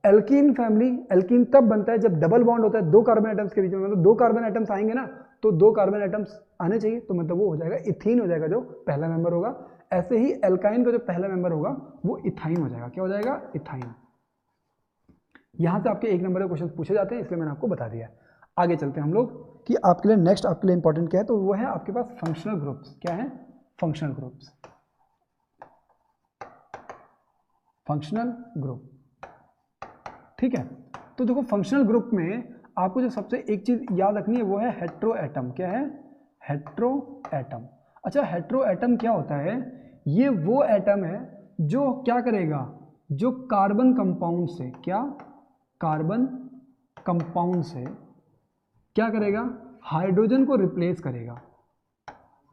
एल्कीन फैमिली, एल्कीन तब बनता है जब डबल बॉन्ड होता है 2 कार्बन एटम्स के बीच में, मतलब 2 कार्बन एटम्स आएंगे ना, तो 2 कार्बन एटम्स आने चाहिए, तो मतलब वो हो जाएगा इथीन हो जाएगा जो पहला मेंबर होगा। ऐसे ही एल्काइन का जो पहला मेंबर होगा वो इथाइन हो जाएगा। क्या हो जाएगा, इथाइन। यहां से आपके 1 नंबर के क्वेश्चन पूछे जाते हैं, इसलिए मैंने आपको बता दिया। आगे चलते हैं हम लोग कि आपके लिए नेक्स्ट आपके लिए इंपॉर्टेंट क्या है, तो वो है आपके पास फंक्शनल ग्रुप्स। क्या है, फंक्शनल ग्रुप्स, फंक्शनल ग्रुप, ठीक है। तो देखो फंक्शनल ग्रुप में आपको जो सबसे एक चीज याद रखनी है वो है हेट्रो एटम। क्या है, हेट्रो एटम। अच्छा हेट्रो एटम क्या होता है, ये वो एटम है जो क्या करेगा, जो कार्बन कंपाउंड से, क्या, कार्बन कंपाउंड से क्या करेगा, हाइड्रोजन को रिप्लेस करेगा,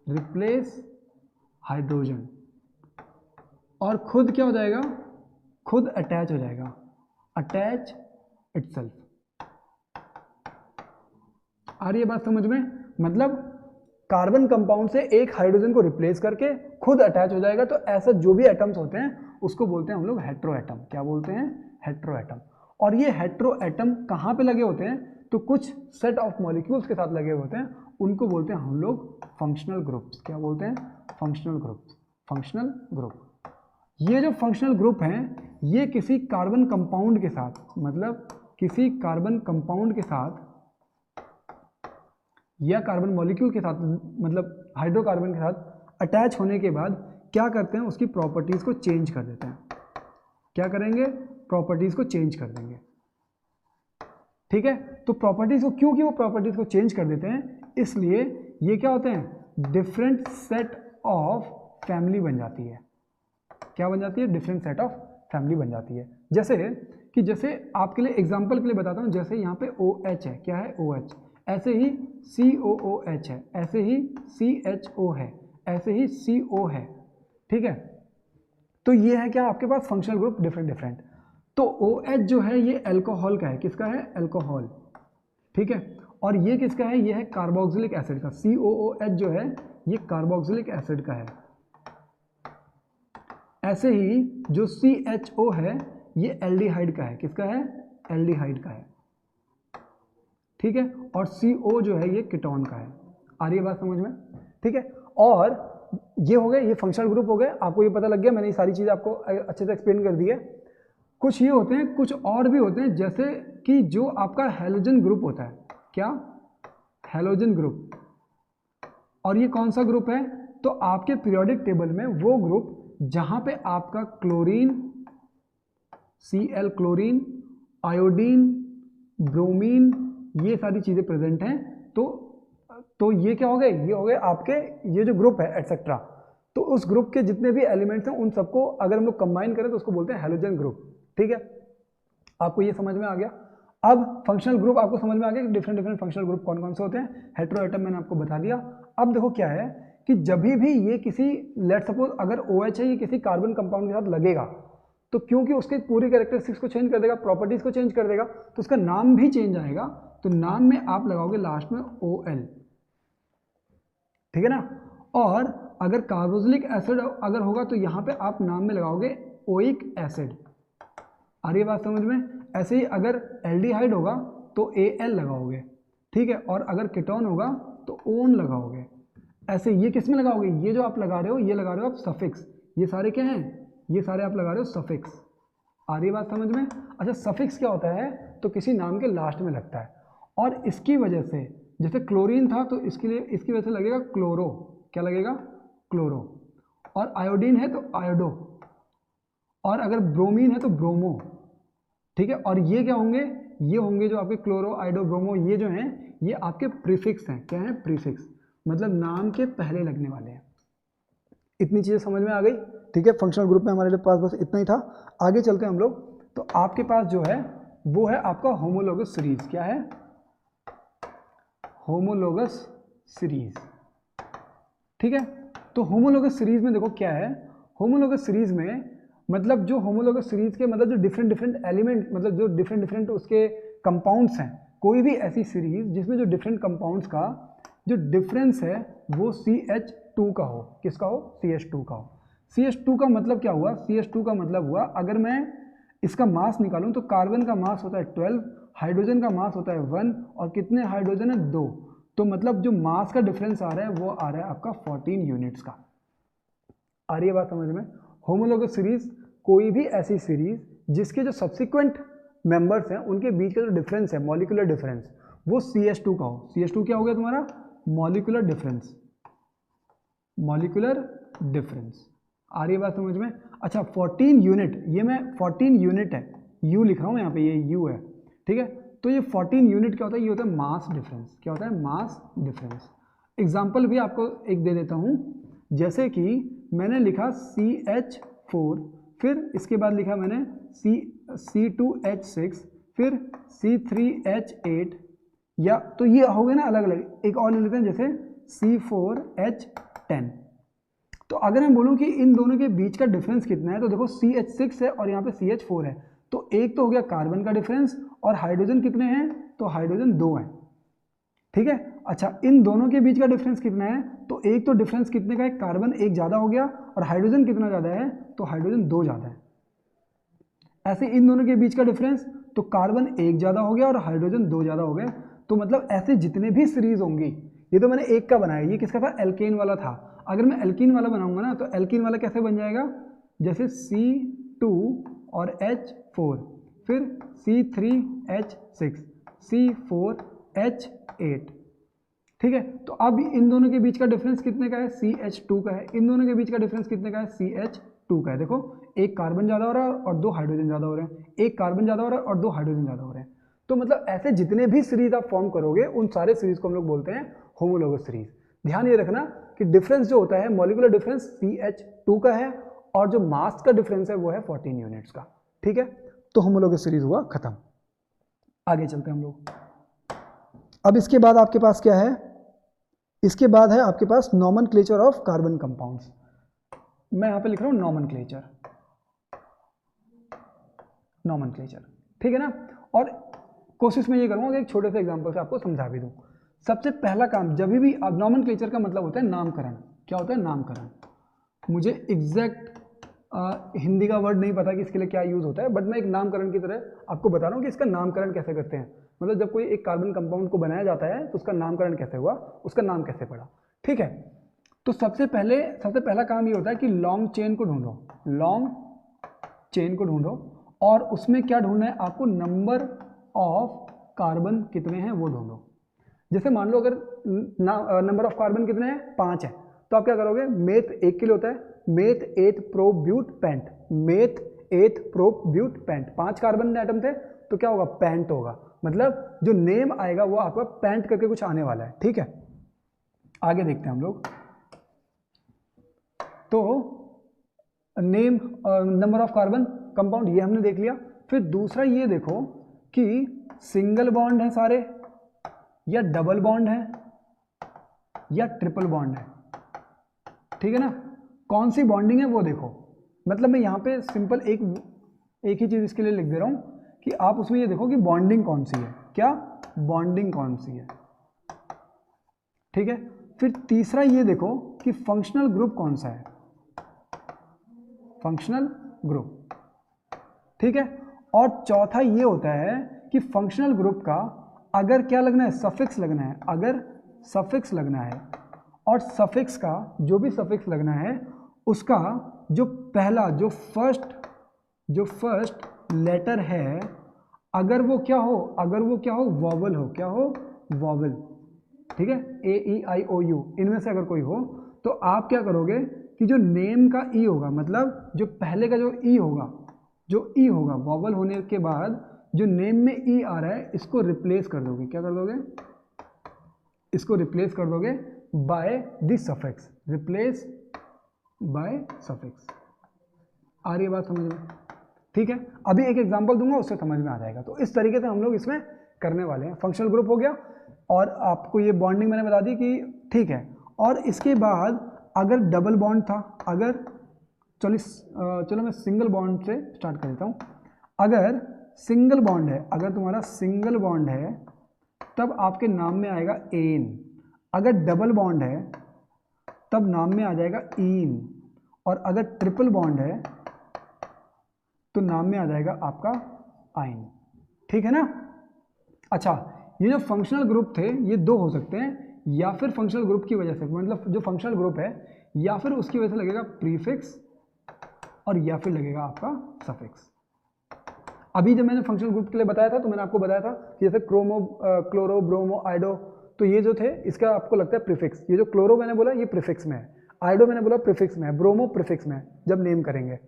रिप्लेस हाइड्रोजन, और खुद क्या हो जाएगा, खुद अटैच हो जाएगा, अटैच इटसेल्फ। आ रही है बात समझ में? मतलब कार्बन कंपाउंड से एक हाइड्रोजन को रिप्लेस करके खुद अटैच हो जाएगा। तो ऐसा जो भी एटम्स होते हैं उसको बोलते हैं हम लोग हेट्रो एटम। क्या बोलते हैं? Hetero atom. और ये हेट्रो एटम कहाँ पे लगे होते हैं? तो कुछ सेट ऑफ मॉलिक्यूल्स के साथ लगे होते हैं, उनको बोलते हैं हम लोग फंक्शनल ग्रुप्स। क्या बोलते हैं? Functional groups. Functional group. ये जो फंक्शनल ग्रुप हैं ये किसी कार्बन कंपाउंड के साथ, मतलब किसी कार्बन कंपाउंड के साथ या कार्बन मॉलिक्यूल के साथ, मतलब हाइड्रोकार्बन के साथ अटैच होने के बाद क्या करते हैं, उसकी प्रॉपर्टीज को चेंज कर देते हैं। क्या करेंगे? प्रॉपर्टीज को चेंज कर देंगे। ठीक है, तो प्रॉपर्टीज को, क्योंकि वो प्रॉपर्टीज को चेंज कर देते हैं, इसलिए ये क्या होते हैं? डिफरेंट सेट ऑफ फैमिली बन जाती है। क्या बन जाती है? डिफरेंट सेट ऑफ फैमिली बन जाती है। जैसे आपके लिए एग्जांपल के लिए बताता हूं, जैसे यहाँ पे OH है। क्या है? OH। ऐसे ही COOH है, ऐसे ही CHO है, ऐसे ही CO है। ठीक है, तो ये है क्या आपके पास? Functional group different different. तो OH जो है ये अल्कोहल का है। किसका है? अल्कोहल। ठीक है, और ये किसका है? ये है कार्बोक्सिलिक एसिड का। COOH जो है ये कार्बोक्सिलिक एसिड का है। ऐसे ही जो CHO है ये एल्डिहाइड का है। किसका है? एल्डिहाइड का है। ठीक है, और CO जो है ये कीटोन का है। आ रही है बात समझ में? ठीक है, और ये हो गए, ये फंक्शनल ग्रुप हो गए। आपको ये पता लग गया, मैंने ये सारी चीज़ आपको अच्छे से एक्सप्लेन कर दी है। कुछ ये होते हैं, कुछ और भी होते हैं, जैसे कि जो आपका हैलोजन ग्रुप होता है। क्या? Halogen group. और ये कौन सा ग्रुप है? तो आपके पीरियोडिक टेबल में वो ग्रुप जहां पे आपका chlorine, Cl chlorine, iodine, bromine, ये सारी चीजें प्रेजेंट हैं। तो ये क्या हो गए? ये हो गए आपके ये जो ग्रुप है एटसेट्रा। तो उस ग्रुप के जितने भी एलिमेंट्स हैं उन सबको अगर हम लोग कंबाइन करें तो उसको बोलते हैं हैलोजन ग्रुप। ठीक है, आपको ये समझ में आ गया। अब फंक्शनल ग्रुप आपको समझ में आ गया कि डिफरेंट डिफरेंट फंक्शनल ग्रुप कौन कौन से होते हैं। हेट्रो एटम मैंने आपको बता दिया। अब देखो क्या है कि जब भी ये किसी, लेट सपोज अगर OH है, ये किसी कार्बन कंपाउंड के साथ लगेगा, तो क्योंकि उसके पूरी कैरेक्टरिस्टिक्स को चेंज कर देगा, प्रॉपर्टीज को चेंज कर देगा, तो उसका नाम भी चेंज आएगा। तो नाम में आप लगाओगे लास्ट में OL। ठीक है ना। और अगर कार्बोक्सिलिक एसिड अगर होगा तो यहां पे आप नाम में लगाओगे ओइक एसिड। आ रही है बात समझ में? ऐसे ही अगर एल्डिहाइड होगा तो Al लगाओगे। ठीक है, और अगर कीटोन होगा तो ओन लगाओगे। ऐसे ये किस में लगाओगे? ये जो आप लगा रहे हो, ये लगा रहे हो आप सफिक्स। ये सारे क्या हैं? ये सारे आप लगा रहे हो सफिक्स। आ रही है बात समझ में? अच्छा, सफिक्स क्या होता है? तो किसी नाम के लास्ट में लगता है, और इसकी वजह से, जैसे क्लोरीन था तो इसके लिए, इसकी वजह से लगेगा क्लोरो। क्या लगेगा? क्लोरो। और आयोडीन है तो आयोडो, और अगर ब्रोमीन है तो ब्रोमो। ठीक है, और ये क्या होंगे? ये होंगे जो आपके क्लोरो, आयोडो, ब्रोमो, ये जो हैं ये आपके प्रीफिक्स हैं। क्या है? प्रीफिक्स, मतलब नाम के पहले लगने वाले हैं। इतनी चीजें समझ में आ गई? ठीक है, फंक्शनल ग्रुप में हमारे पास बस इतना ही था। आगे चलते हैं हम लोग। तो आपके पास जो है वो है आपका होमोलोगस सीरीज। क्या है? Homologous series. ठीक है, तो होमोलोगस सीरीज में देखो क्या है। होमोलोगस सीरीज में मतलब जो होमोलोगस सीरीज के मतलब जो डिफरेंट डिफरेंट एलिमेंट, मतलब जो डिफरेंट डिफरेंट उसके कंपाउंड्स हैं, कोई भी ऐसी सीरीज जिसमें जो डिफरेंट कंपाउंड्स का जो डिफरेंस है वो CH2 का हो। किसका हो? CH2 का हो। CH2 का मतलब क्या हुआ? CH2 का मतलब हुआ, अगर मैं इसका मास निकालूं तो कार्बन का मास होता है 12, हाइड्रोजन का मास होता है 1, और कितने हाइड्रोजन है? 2। तो मतलब जो मास का डिफरेंस आ रहा है वो आ रहा है आपका 14 यूनिट्स का। आ रही है बात समझ में? होमोलोगस सीरीज कोई भी ऐसी सीरीज जिसके जो सब्सिक्वेंट मेंबर्स हैं उनके बीच का जो डिफरेंस है, मॉलिक्यूलर डिफरेंस, वो CH2 का हो। CH2 क्या हो गया तुम्हारा? Molecular difference. Molecular difference. आ रही है बात समझ में? अच्छा, 14 यूनिट, ये मैं 14 यूनिट है, U लिख रहा हूँ यहाँ पे, ये U है। ठीक है, तो ये 14 यूनिट क्या होता है? ये होता है मास डिफरेंस। क्या होता है? मास डिफरेंस। एग्जाम्पल भी आपको एक दे देता हूँ, जैसे कि मैंने लिखा CH4, फिर इसके बाद लिखा मैंने C2H6, फिर C3H8, या तो ये हो गए ना अलग अलग। एक और ले लेते हैं जैसे C4H10। तो अगर मैं बोलूं कि इन दोनों के बीच का डिफरेंस कितना है, तो देखो CH6 है और यहाँ पे CH4 है, तो एक तो हो गया कार्बन का डिफरेंस, और हाइड्रोजन कितने हैं, तो हाइड्रोजन 2 है, ठीक है। अच्छा, इन दोनों के बीच का डिफरेंस कितना है, तो एक तो डिफरेंस कितने का है, कार्बन एक ज़्यादा हो गया, और हाइड्रोजन कितना ज़्यादा है, तो हाइड्रोजन 2 ज़्यादा है। ऐसे इन दोनों के बीच का डिफरेंस, तो कार्बन एक ज़्यादा हो गया और हाइड्रोजन 2 ज़्यादा हो गए। तो मतलब ऐसे जितने भी सीरीज होंगी, ये तो मैंने एक का बनाया, ये किसका था, एल्केन वाला था। अगर मैं एल्कीन वाला बनाऊंगा ना, तो एल्कीन वाला कैसे बन जाएगा, जैसे C2 और H4, फिर C3H6, C4H8, ठीक है। तो अब इन दोनों के बीच का डिफरेंस कितने का है, CH2 का है। इन दोनों के बीच का डिफरेंस कितने का है, CH2 का है। देखो एक कार्बन ज़्यादा हो रहा है और 2 हाइड्रोजन ज़्यादा हो रहे हैं, एक कार्बन ज़्यादा हो रहा है और 2 हाइड्रोजन ज़्यादा हो रहे हैं। तो मतलब ऐसे जितने भी सीरीज आप फॉर्म करोगे, उन सारे सीरीज को हम लोग बोलते हैं होमोलोगस सीरीज। ध्यान ये रखना कि डिफरेंस जो होता है, मॉलिक्यूलर डिफरेंस CH2 का है, और जो मास का डिफरेंस है वो है 14 यूनिट्स का, ठीक है। तो होमोलोगस सीरीज हुआ खत्म। आगे चलते हैं हम लोग। अब इसके बाद आपके पास क्या है, इसके बाद है आपके पास नॉमेनक्लेचर ऑफ कार्बन कंपाउंड्स। मैं यहां पे लिख रहा हूं नॉमेनक्लेचर, नॉमेनक्लेचर, ठीक है ना। और कोशिश में ये करूंगा कि एक छोटे से एग्जांपल से आपको समझा भी दूं। सबसे पहला काम, जब भी अब नॉमेनक्लेचर का मतलब होता है नामकरण। क्या होता है, नामकरण। मुझे एग्जैक्ट हिंदी का वर्ड नहीं पता कि इसके लिए क्या यूज होता है, बट मैं एक नामकरण की तरह आपको बता रहा हूँ कि इसका नामकरण कैसे करते हैं। मतलब जब कोई एक कार्बन कंपाउंड को बनाया जाता है, तो उसका नामकरण कैसे हुआ, उसका नाम कैसे पड़ा, ठीक है। तो सबसे पहला काम ये होता है कि लॉन्ग चेन को ढूंढो, लॉन्ग चेन को ढूंढो, और उसमें क्या ढूंढना है आपको, नंबर ऑफ कार्बन कितने हैं वो ढूंढो। जैसे मान लो अगर नंबर ऑफ कार्बन कितने हैं, 5 है, तो आप क्या करोगे, मेथ 1 के लिए होता है meth 8 prop but pent, meth 8 prop but pent. 5 carbon atom थे, तो क्या होगा, पेंट होगा। मतलब जो नेम आएगा वो आपका पेंट करके कुछ आने वाला है, ठीक है। आगे देखते हैं हम लोग। तो name, number of carbon compound, ये हमने देख लिया। फिर दूसरा ये देखो कि सिंगल बॉन्ड है सारे, या डबल बॉन्ड है, या ट्रिपल बॉन्ड है, ठीक है ना। कौन सी बॉन्डिंग है वो देखो। मतलब मैं यहाँ पे सिंपल एक ही चीज़ इसके लिए लिख दे रहा हूँ कि आप उसमें ये देखो कि बॉन्डिंग कौन सी है, क्या बॉन्डिंग कौन सी है, ठीक है। फिर तीसरा ये देखो कि फंक्शनल ग्रुप कौन सा है, फंक्शनल ग्रुप, ठीक है। और चौथा ये होता है कि फंक्शनल ग्रुप का अगर क्या लगना है, सफिक्स लगना है, अगर सफिक्स लगना है, और सफिक्स का जो भी सफिक्स लगना है, उसका जो पहला जो फर्स्ट लेटर है, अगर वो क्या हो, वॉवल हो, क्या हो, वॉवल, ठीक है। AEIOU इनमें से अगर कोई हो, तो आप क्या करोगे कि जो नेम का ई होगा, मतलब जो पहले का जो ई होगा, वॉवल होने के बाद जो नेम में ई आ रहा है, इसको रिप्लेस कर दोगे। क्या कर दोगे, इसको रिप्लेस कर दोगे by the suffix, replace by suffix. आ रही है बात समझ में, ठीक है। अभी एक एग्जांपल दूंगा, उससे समझ में आ जाएगा। तो इस तरीके से हम लोग इसमें करने वाले हैं। फंक्शनल ग्रुप हो गया, और आपको ये बॉन्डिंग मैंने बता दी कि ठीक है। और इसके बाद अगर डबल बॉन्ड था, अगर चलो मैं सिंगल बॉन्ड से स्टार्ट कर देता हूँ। अगर सिंगल बॉन्ड है, अगर तुम्हारा सिंगल बॉन्ड है, तब आपके नाम में आएगा एन। अगर डबल बॉन्ड है, तब नाम में आ जाएगा ईन। और अगर ट्रिपल बॉन्ड है, तो नाम में आ जाएगा आपका आइन, ठीक है ना। अच्छा, ये जो फंक्शनल ग्रुप थे, ये 2 हो सकते हैं, या फिर फंक्शनल ग्रुप की वजह से, मतलब जो फंक्शनल ग्रुप है, या फिर उसकी वजह से लगेगा प्रीफिक्स, और या फिर लगेगा आपका सफिक्स। अभी जब मैंने फंक्शनल ग्रुप के लिए बताया था, तो मैंने आपको बताया था कि जैसे क्रोमो, क्लोरो, ब्रोमो, आइडो, तो ये जो थे, इसका आपको लगता है प्रीफिक्स। ये जो क्लोरो मैंने बोला, ये प्रीफिक्स में है, आइडो मैंने बोला प्रीफिक्स में है, ब्रोमो प्रीफिक्स में है जब नेम करेंगे।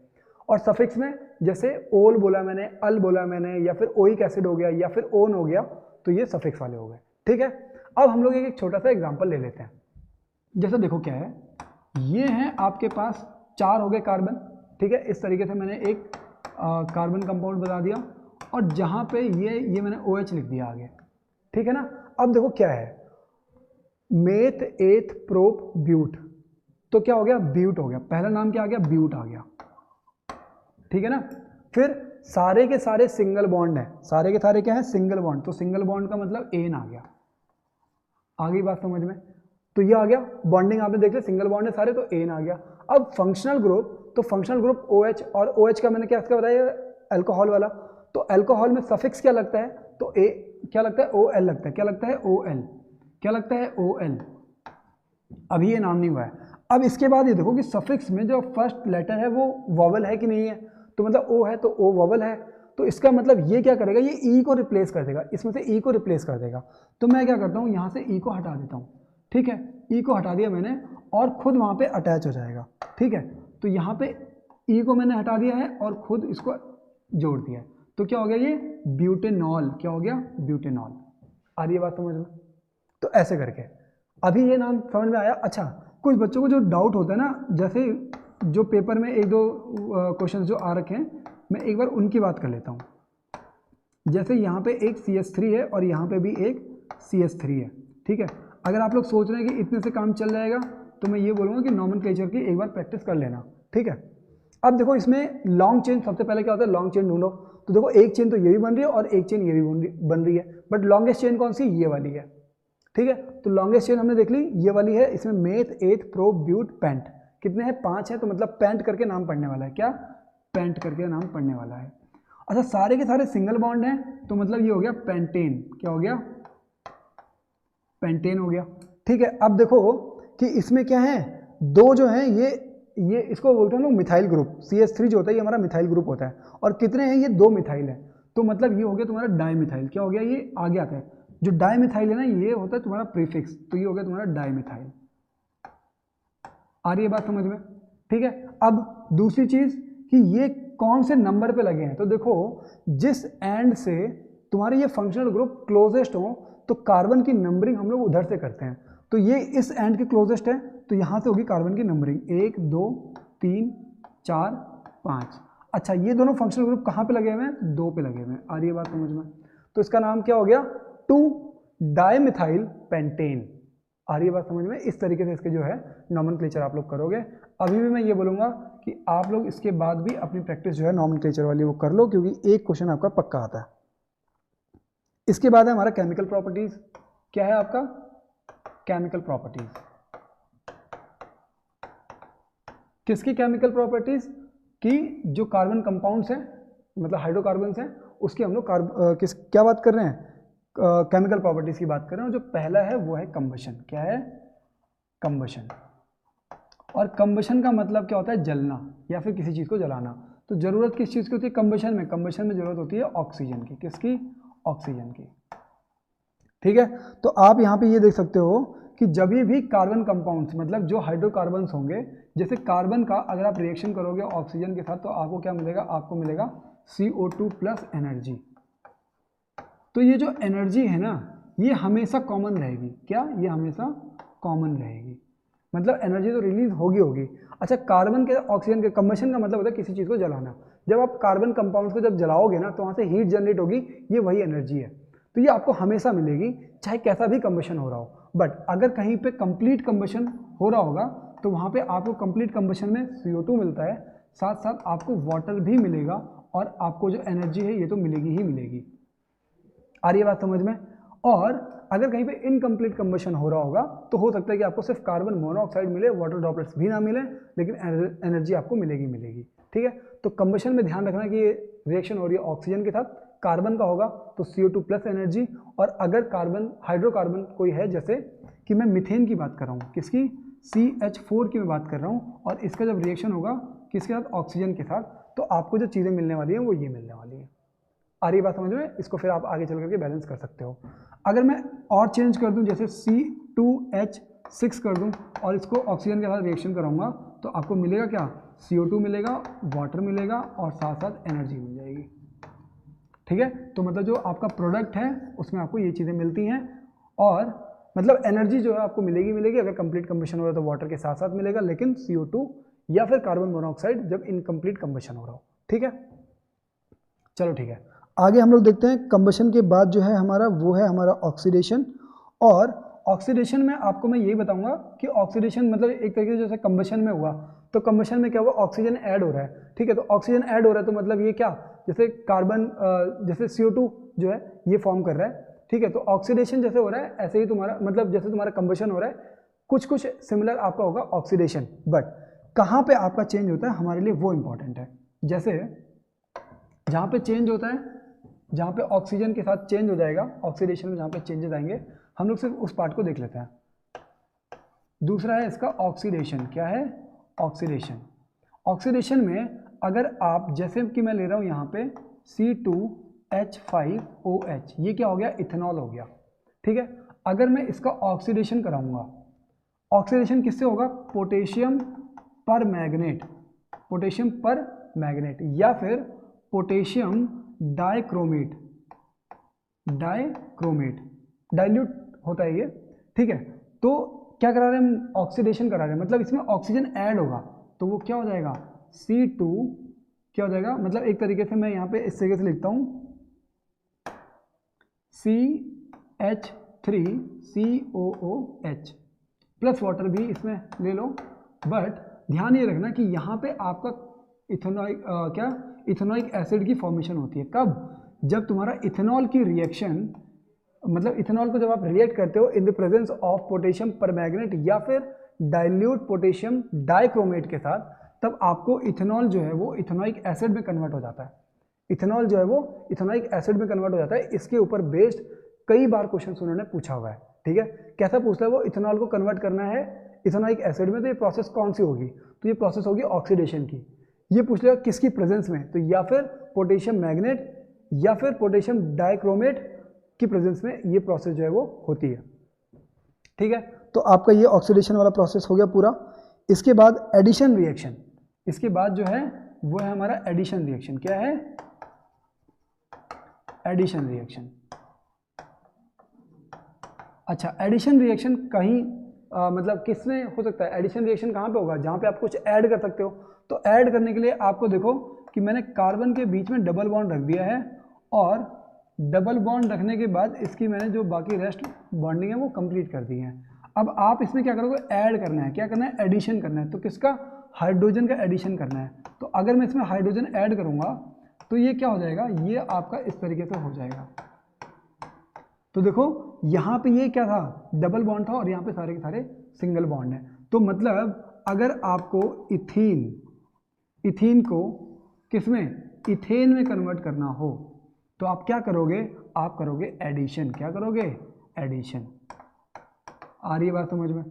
और सफिक्स में जैसे ओल बोला मैंने, अल बोला मैंने, या फिर ओइक एसिड हो गया, या फिर ओन हो गया, तो ये सफिक्स वाले हो गए, ठीक है। अब हम लोग एक छोटा सा एग्जांपल ले लेते हैं। जैसे देखो क्या है, ये हैं आपके पास 4 हो गए कार्बन, ठीक है। इस तरीके से मैंने एक कार्बन कंपाउंड बता दिया, और जहाँ पे ये मैंने OH लिख दिया आगे, ठीक है ना। अब देखो क्या है, मेथ एथ प्रोप ब्यूट, तो क्या हो गया, ब्यूट हो गया, पहला नाम क्या आ गया, ब्यूट आ गया, ठीक है ना। फिर सारे के सारे सिंगल बॉन्ड है, सारे के सारे क्या है, सिंगल बॉन्ड, तो सिंगल बॉन्ड का मतलब एन आ गया, आ गई बात समझ में। तो ये आ गया बॉन्डिंग, आपने देख लिया सिंगल बॉन्ड है सारे, तो एन आ गया। अब फंक्शनल ग्रुप, तो फंक्शनल ग्रुप OH, और OH का मैंने क्या इसका बताया, अल्कोहल वाला, तो अल्कोहल में सफिक्स क्या लगता है, तो ए क्या लगता है, OL लगता है, क्या लगता है, OL, क्या लगता है, OL। अभी ये नाम नहीं हुआ है। अब इसके बाद ये देखो कि सफिक्स में जो फर्स्ट लेटर है वो वॉवल है कि नहीं है, तो मतलब O है तो O वॉवल है, तो इसका मतलब ये क्या करेगा, ये E को रिप्लेस कर देगा, इसमें से E को रिप्लेस कर देगा। तो मैं क्या करता हूँ, यहाँ से E को हटा देता हूँ, ठीक है, E को हटा दिया मैंने, और खुद वहाँ पे अटैच हो जाएगा, ठीक है। तो यहाँ पे E को मैंने हटा दिया है और खुद इसको जोड़ दिया है, तो क्या हो गया, ये ब्यूटेनॉल, क्या हो गया, ब्यूटेनॉल। आ रही है बात समझ में। तो ऐसे करके अभी ये नाम समझ में आया। अच्छा, कुछ बच्चों को जो डाउट होता है ना, जैसे जो पेपर में एक दो क्वेश्चन जो आ रखे हैं, मैं एक बार उनकी बात कर लेता हूँ। जैसे यहाँ पे एक CH3 है और यहाँ पे भी एक CH3 है, ठीक है। अगर आप लोग सोच रहे हैं कि इतने से काम चल जाएगा, तो मैं ये बोलूँगा कि नॉमेनक्लेचर की एक बार प्रैक्टिस कर लेना, ठीक है। अब देखो इसमें लॉन्ग चेन, सबसे पहले क्या होता है, लॉन्ग चेन ढूंढो। तो देखो एक चेन तो ये भी बन रही है और एक चेन ये भी बन रही है, बट लॉन्गेस्ट चेन कौन सी, ये वाली है, ठीक है। तो लॉन्गेस्ट चेन हमने देख ली, ये वाली है, इसमें मेथ एथ प्रो ब्यूट पेंट, कितने हैं, 5 है, तो मतलब पेंट करके नाम पढ़ने वाला है, क्या, पेंट करके नाम पढ़ने वाला है। अच्छा, सारे के सारे सिंगल बॉन्ड हैं, तो मतलब ये हो गया पेंटेन, क्या हो गया, पेंटेन हो गया, ठीक है। अब देखो कि इसमें क्या है, दो जो हैं ये इसको बोलते हैं लोग मिथाइल ग्रुप, CH3 जो होता है ये हमारा मिथाइल ग्रुप होता है, और कितने हैं, ये 2 मिथाइल है, तो मतलब ये हो गया तुम्हारा डाइमिथाइल, क्या हो गया, ये आगे आता है, जो डाइमिथाइल है ना, ये होता है तुम्हारा प्रीफिक्स, तो ये हो गया तुम्हारा डाइमिथाइल। आ रही है बात समझ में, ठीक है। अब दूसरी चीज कि ये कौन से नंबर पे लगे हैं, तो देखो जिस एंड से तुम्हारे ये फंक्शनल ग्रुप क्लोजेस्ट हो, तो कार्बन की नंबरिंग हम लोग उधर से करते हैं, तो ये इस एंड के क्लोजेस्ट है, तो यहाँ से होगी कार्बन की नंबरिंग 1 2 3 4 5। अच्छा, ये दोनों फंक्शनल ग्रुप कहाँ पे लगे हुए हैं, 2 पे लगे हुए हैं। आ रही है बात समझ में, तो इसका नाम क्या हो गया, 2 डाइमिथाइल पेंटेन। आ रही है बात समझ में। इस तरीके से इसके जो है नॉमेनक्लेचर आप लोग करोगे। अभी भी मैं ये बोलूँगा कि आप लोग इसके बाद भी अपनी प्रैक्टिस जो है नॉमेनक्लेचर वाली वो कर लो, क्योंकि एक क्वेश्चन आपका पक्का आता है। इसके बाद है हमारा केमिकल प्रॉपर्टीज। क्या है आपका, केमिकल प्रॉपर्टीज। किसकी केमिकल प्रॉपर्टीज की, जो कार्बन कंपाउंड्स हैं, मतलब हाइड्रोकार्बन्स हैं, उसकी हम लोग क्या बात कर रहे हैं, केमिकल प्रॉपर्टीज की बात कर रहे हैं। जो पहला है वो है कंबशन। क्या है, कंबशन। और कंबशन का मतलब क्या होता है, जलना या फिर किसी चीज़ को जलाना। तो ज़रूरत किस चीज़ की होती है कंबशन में, कंबशन में ज़रूरत होती है ऑक्सीजन की। किसकी, ऑक्सीजन की, ठीक है। तो आप यहाँ पे ये देख सकते हो कि जब भी कार्बन कंपाउंड्स, मतलब जो हाइड्रोकार्बन्स होंगे, जैसे कार्बन का अगर आप रिएक्शन करोगे ऑक्सीजन के साथ, तो आपको क्या मिलेगा, आपको मिलेगा CO2 प्लस एनर्जी। तो ये जो एनर्जी है ना, ये हमेशा कॉमन रहेगी। क्या, ये हमेशा कॉमन रहेगी, मतलब एनर्जी तो रिलीज होगी। अच्छा, कार्बन के ऑक्सीजन के कंबशन का मतलब होता है किसी चीज़ को जलाना। जब आप कार्बन कंपाउंड्स को जब जलाओगे ना, तो वहाँ से हीट जनरेट होगी, ये वही एनर्जी है। तो ये आपको हमेशा मिलेगी, चाहे कैसा भी कंबशन हो रहा हो। बट अगर कहीं पे कंप्लीट कंबशन हो रहा होगा, तो वहाँ पे आपको कंप्लीट कंबशन में CO2 मिलता है, साथ साथ आपको वाटर भी मिलेगा, और आपको जो एनर्जी है ये तो मिलेगी ही मिलेगी। आ रही है बात समझ में। और अगर कहीं पे इनकम्प्लीट कंबशन हो रहा होगा, तो हो सकता है कि आपको सिर्फ कार्बन मोनोऑक्साइड मिले, वाटर ड्रॉपलेट्स भी ना मिले, लेकिन एनर्जी आपको मिलेगी। ठीक है, तो कंबशन में ध्यान रखना कि ये रिएक्शन हो रही है ऑक्सीजन के साथ, कार्बन का होगा तो CO2 प्लस एनर्जी। और अगर कार्बन हाइड्रोकार्बन कोई है, जैसे कि मैं मीथेन की बात कर रहा हूँ, किसकी, CH4 की मैं बात कर रहा हूँ, और इसका जब रिएक्शन होगा किसके साथ, ऑक्सीजन के साथ, तो आपको जो चीज़ें मिलने वाली हैं वो ये मिलने वाली है। आ रही बात समझ में। इसको फिर आप आगे चल करके बैलेंस कर सकते हो। अगर मैं और चेंज कर दूं, जैसे C2H6 कर दूं और इसको ऑक्सीजन के साथ रिएक्शन कराऊंगा, तो आपको मिलेगा क्या, CO2 मिलेगा, वाटर मिलेगा, और साथ साथ एनर्जी मिल जाएगी। ठीक है, तो मतलब जो आपका प्रोडक्ट है उसमें आपको ये चीज़ें मिलती हैं, और मतलब एनर्जी जो है आपको मिलेगी। अगर कंप्लीट कंबशन हो रहा है तो वाटर के साथ साथ मिलेगा, लेकिन CO2 या फिर कार्बन मोनोऑक्साइड जब इनकम्प्लीट कंबशन हो रहा हो। ठीक है, चलो ठीक है, आगे हम लोग देखते हैं। कंबशन के बाद जो है हमारा वो है हमारा ऑक्सीडेशन। और ऑक्सीडेशन में आपको मैं यही बताऊंगा कि ऑक्सीडेशन मतलब एक तरीके से जैसे कंबशन में हुआ, तो कंबशन में क्या हुआ, ऑक्सीजन ऐड हो रहा है, ठीक है। तो ऑक्सीजन ऐड हो रहा है तो मतलब ये क्या, जैसे कार्बन जैसे CO2 जो है ये फॉर्म कर रहा है, ठीक है। तो ऑक्सीडेशन जैसे हो रहा है ऐसे ही तुम्हारा मतलब जैसे तुम्हारा कंबशन हो रहा है, कुछ कुछ सिमिलर आपका होगा ऑक्सीडेशन। बट कहाँ पे आपका चेंज होता है हमारे लिए वो इंपॉर्टेंट है। जैसे जहाँ पे चेंज होता है, जहाँ पे ऑक्सीजन के साथ चेंज हो जाएगा, ऑक्सीडेशन में जहाँ पे चेंजेस आएंगे, हम लोग सिर्फ उस पार्ट को देख लेते हैं। दूसरा है इसका ऑक्सीडेशन। क्या है, ऑक्सीडेशन। ऑक्सीडेशन में अगर आप जैसे कि मैं ले रहा हूँ यहाँ पे C2H5OH, ये क्या हो गया, इथेनॉल हो गया, ठीक है। अगर मैं इसका ऑक्सीडेशन कराऊंगा, ऑक्सीडेशन किससे होगा, पोटेशियम पर मैग्नेट, पोटेशियम पर मैग्नेट या फिर पोटेशियम डाइक्रोमेट, डाइक्रोमेट डाइल्यूट होता है ये, ठीक है। तो क्या करा रहे हैं हम, ऑक्सीडेशन करा रहे हैं, मतलब इसमें ऑक्सीजन ऐड होगा, तो वो क्या हो जाएगा, C2 क्या हो जाएगा, मतलब एक तरीके से मैं यहाँ पे इस तरीके से लिखता हूँ CH3COOH प्लस वाटर भी इसमें ले लो। बट ध्यान ये रखना कि यहाँ पे आपका इथेनॉइक एसिड की फॉर्मेशन होती है। कब, जब तुम्हारा इथेनॉल की रिएक्शन, मतलब इथेनॉल को जब आप रिएक्ट करते हो in the presence of potassium permanganate या फिर डाइल्यूट पोटेशियम डाइक्रोमेट के साथ, तब आपको इथेनॉल जो है वो इथेनॉइक एसिड में कन्वर्ट हो जाता है। इथेनॉल जो है वो इथेनॉइक एसिड में कन्वर्ट हो जाता है। इसके ऊपर बेस्ड कई बार क्वेश्चन उन्होंने पूछा हुआ है, ठीक है। कैसा पूछता है वो, इथेनॉल को कन्वर्ट करना है इथेनॉइक एसिड में, तो ये प्रोसेस कौन सी होगी, तो ये प्रोसेस होगी ऑक्सीडेशन की। ये पूछ लेगा किसकी प्रेजेंस में, तो या फिर पोटेशियम मैग्नेट या फिर पोटेशियम डाइक्रोमेट की प्रेजेंस में ये प्रोसेस जो है वो होती है, ठीक है। तो आपका ये ऑक्सीडेशन वाला प्रोसेस हो गया पूरा। इसके बाद एडिशन रिएक्शन, इसके बाद जो है वो है हमारा एडिशन रिएक्शन। क्या है, एडिशन रिएक्शन। अच्छा, एडिशन रिएक्शन कहीं मतलब किसमें हो सकता है, एडिशन रिएक्शन कहाँ पे होगा, जहाँ पे आप कुछ ऐड कर सकते हो। तो ऐड करने के लिए आपको देखो कि मैंने कार्बन के बीच में डबल बॉन्ड रख दिया है, और डबल बॉन्ड रखने के बाद इसकी मैंने जो बाकी रेस्ट बॉन्डिंग है वो कंप्लीट कर दी है। अब आप इसमें क्या करोगे, ऐड करना है, क्या करना है, एडिशन करना है। तो किसका, हाइड्रोजन का एडिशन करना है। तो अगर मैं इसमें हाइड्रोजन ऐड करूँगा तो ये क्या हो जाएगा, ये आपका इस तरीके से हो जाएगा। तो देखो यहाँ पे ये क्या था, डबल बॉन्ड था, और यहाँ पे सारे के सारे सिंगल बॉन्ड है। तो मतलब अगर आपको इथीन को किसमें, इथेन में कन्वर्ट करना हो, तो आप क्या करोगे, आप करोगे एडिशन। क्या करोगे, एडिशन। आ रही है बात समझ में।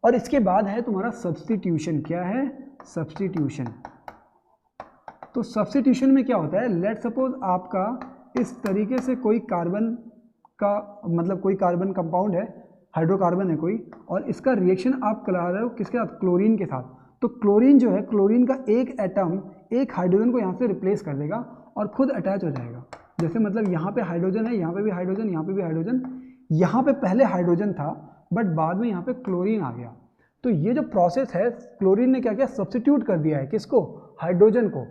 और इसके बाद है तुम्हारा सब्स्टिट्यूशन। क्या है, सब्स्टिट्यूशन। तो सब्स्टिट्यूशन में क्या होता है, लेट सपोज आपका इस तरीके से कोई कार्बन का मतलब कोई कार्बन कंपाउंड है, हाइड्रोकार्बन है कोई, और इसका रिएक्शन आप करा रहे हो किसके साथ, क्लोरीन के साथ। तो क्लोरीन जो है, क्लोरीन का एक एटम एक हाइड्रोजन को यहाँ से रिप्लेस कर देगा और खुद अटैच हो जाएगा। जैसे मतलब यहाँ पे हाइड्रोजन है, यहाँ पे भी हाइड्रोजन, यहाँ पे भी हाइड्रोजन, यहाँ पे पहले हाइड्रोजन था बट बाद में यहाँ पे क्लोरीन आ गया। तो ये जो प्रोसेस है, क्लोरीन ने क्या किया, सब्स्टिट्यूट कर दिया है किसको, हाइड्रोजन को,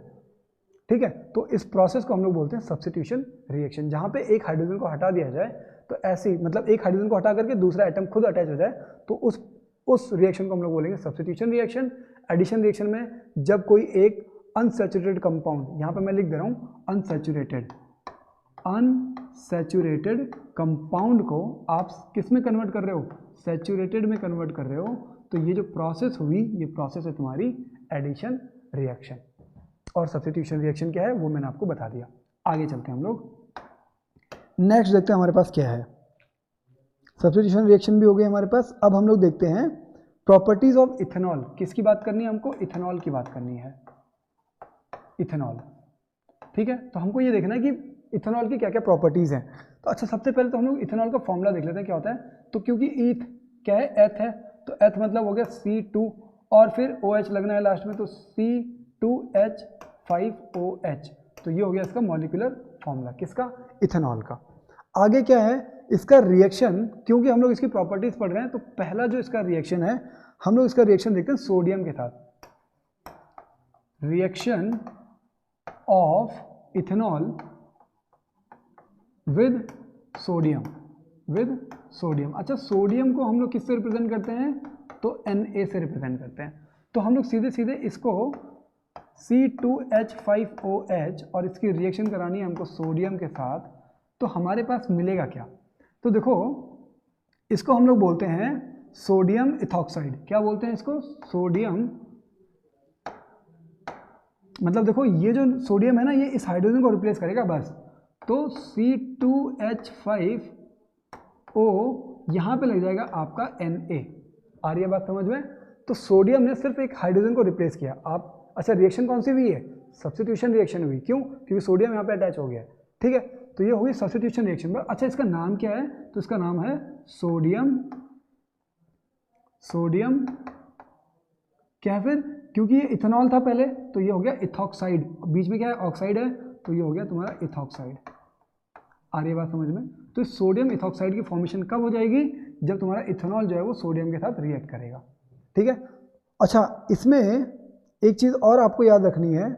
ठीक है। तो इस प्रोसेस को हम लोग बोलते हैं सब्स्टिट्यूशन रिएक्शन, जहाँ पे एक हाइड्रोजन को हटा दिया जाए। तो ऐसी मतलब एक हाइड्रोजन को हटा करके दूसरा एटम खुद अटैच हो जाए, तो उस रिएक्शन को हम लोग बोलेंगे सब्स्टिट्यूशन रिएक्शन। एडिशन रिएक्शन में जब कोई एक अनसैचुरेटेड कंपाउंड, यहाँ पे मैं लिख दे रहा हूँ अनसैचुरेटेड कंपाउंड को आप किस में कन्वर्ट कर रहे हो, सैचुरेटेड में कन्वर्ट कर रहे हो, तो ये जो प्रोसेस हुई, ये प्रोसेस है तुम्हारी एडिशन रिएक्शन। और सब्स्टिट्यूशन रिएक्शन क्या है वो मैंने आपको बता दिया। आगे चलते हैं हम लोग, नेक्स्ट देखते हैं हमारे पास क्या है। सब्स्टिट्यूशन रिएक्शन भी हो गई हमारे पास। अब हम लोग देखते हैं प्रॉपर्टीज ऑफ इथेनॉल। किसकी बात करनी है हमको, इथेनॉल की बात करनी है, इथेनॉल, ठीक है। तो हमको ये देखना है कि इथेनॉल की क्या क्या प्रॉपर्टीज हैं। तो अच्छा, सबसे पहले तो हम लोग इथेनॉल का फॉर्मूला देख लेते हैं क्या होता है। तो क्योंकि ईथ क्या है, एथ है, तो एथ मतलब हो गया C2 और फिर OH लगना है लास्ट में, तो C2H5OH। तो ये हो गया इसका मॉलिक्यूलर फॉर्मूला, किसका, इथेनॉल का। आगे क्या है इसका रिएक्शन, क्योंकि हम लोग इसकी प्रॉपर्टीज पढ़ रहे हैं, तो पहला जो इसका रिएक्शन है, हम लोग इसका रिएक्शन देखते हैं सोडियम के साथ। Reaction of ethanol with sodium, with sodium. अच्छा, सोडियम को हम लोग किससे रिप्रेजेंट करते हैं, तो Na से रिप्रेजेंट करते हैं। तो हम लोग सीधे सीधे इसको C2H5OH और इसकी रिएक्शन करानी है हमको सोडियम के साथ, तो हमारे पास मिलेगा क्या, तो देखो इसको हम लोग बोलते हैं सोडियम इथॉक्साइड। क्या बोलते हैं इसको, सोडियम, मतलब देखो ये जो सोडियम है ना, ये इस हाइड्रोजन को रिप्लेस करेगा बस। तो C2H5O यहाँ पे लग जाएगा आपका Na। आ रही है बात समझ में। तो सोडियम ने सिर्फ एक हाइड्रोजन को रिप्लेस किया। आप अच्छा, रिएक्शन कौन सी हुई है, सब्स्टिट्यूशन रिएक्शन हुई। क्यों, क्योंकि सोडियम यहाँ पे अटैच हो गया, ठीक है। तो ये हुई सब्स्टिट्यूशन रिएक्शन। अच्छा, इसका नाम क्या है, तो इसका नाम है सोडियम क्या है फिर, क्योंकि ये इथेनॉल था पहले, तो ये हो गया इथॉक्साइड। बीच में क्या है, ऑक्साइड है, तो ये हो गया तुम्हारा इथॉक्साइड। आ रही है बात समझ में। तो इस सोडियम इथॉक्साइड की फॉर्मेशन कब हो जाएगी, जब तुम्हारा इथेनॉल जो है वो सोडियम के साथ रिएक्ट करेगा, ठीक है। अच्छा, इसमें एक चीज़ और आपको याद रखनी है,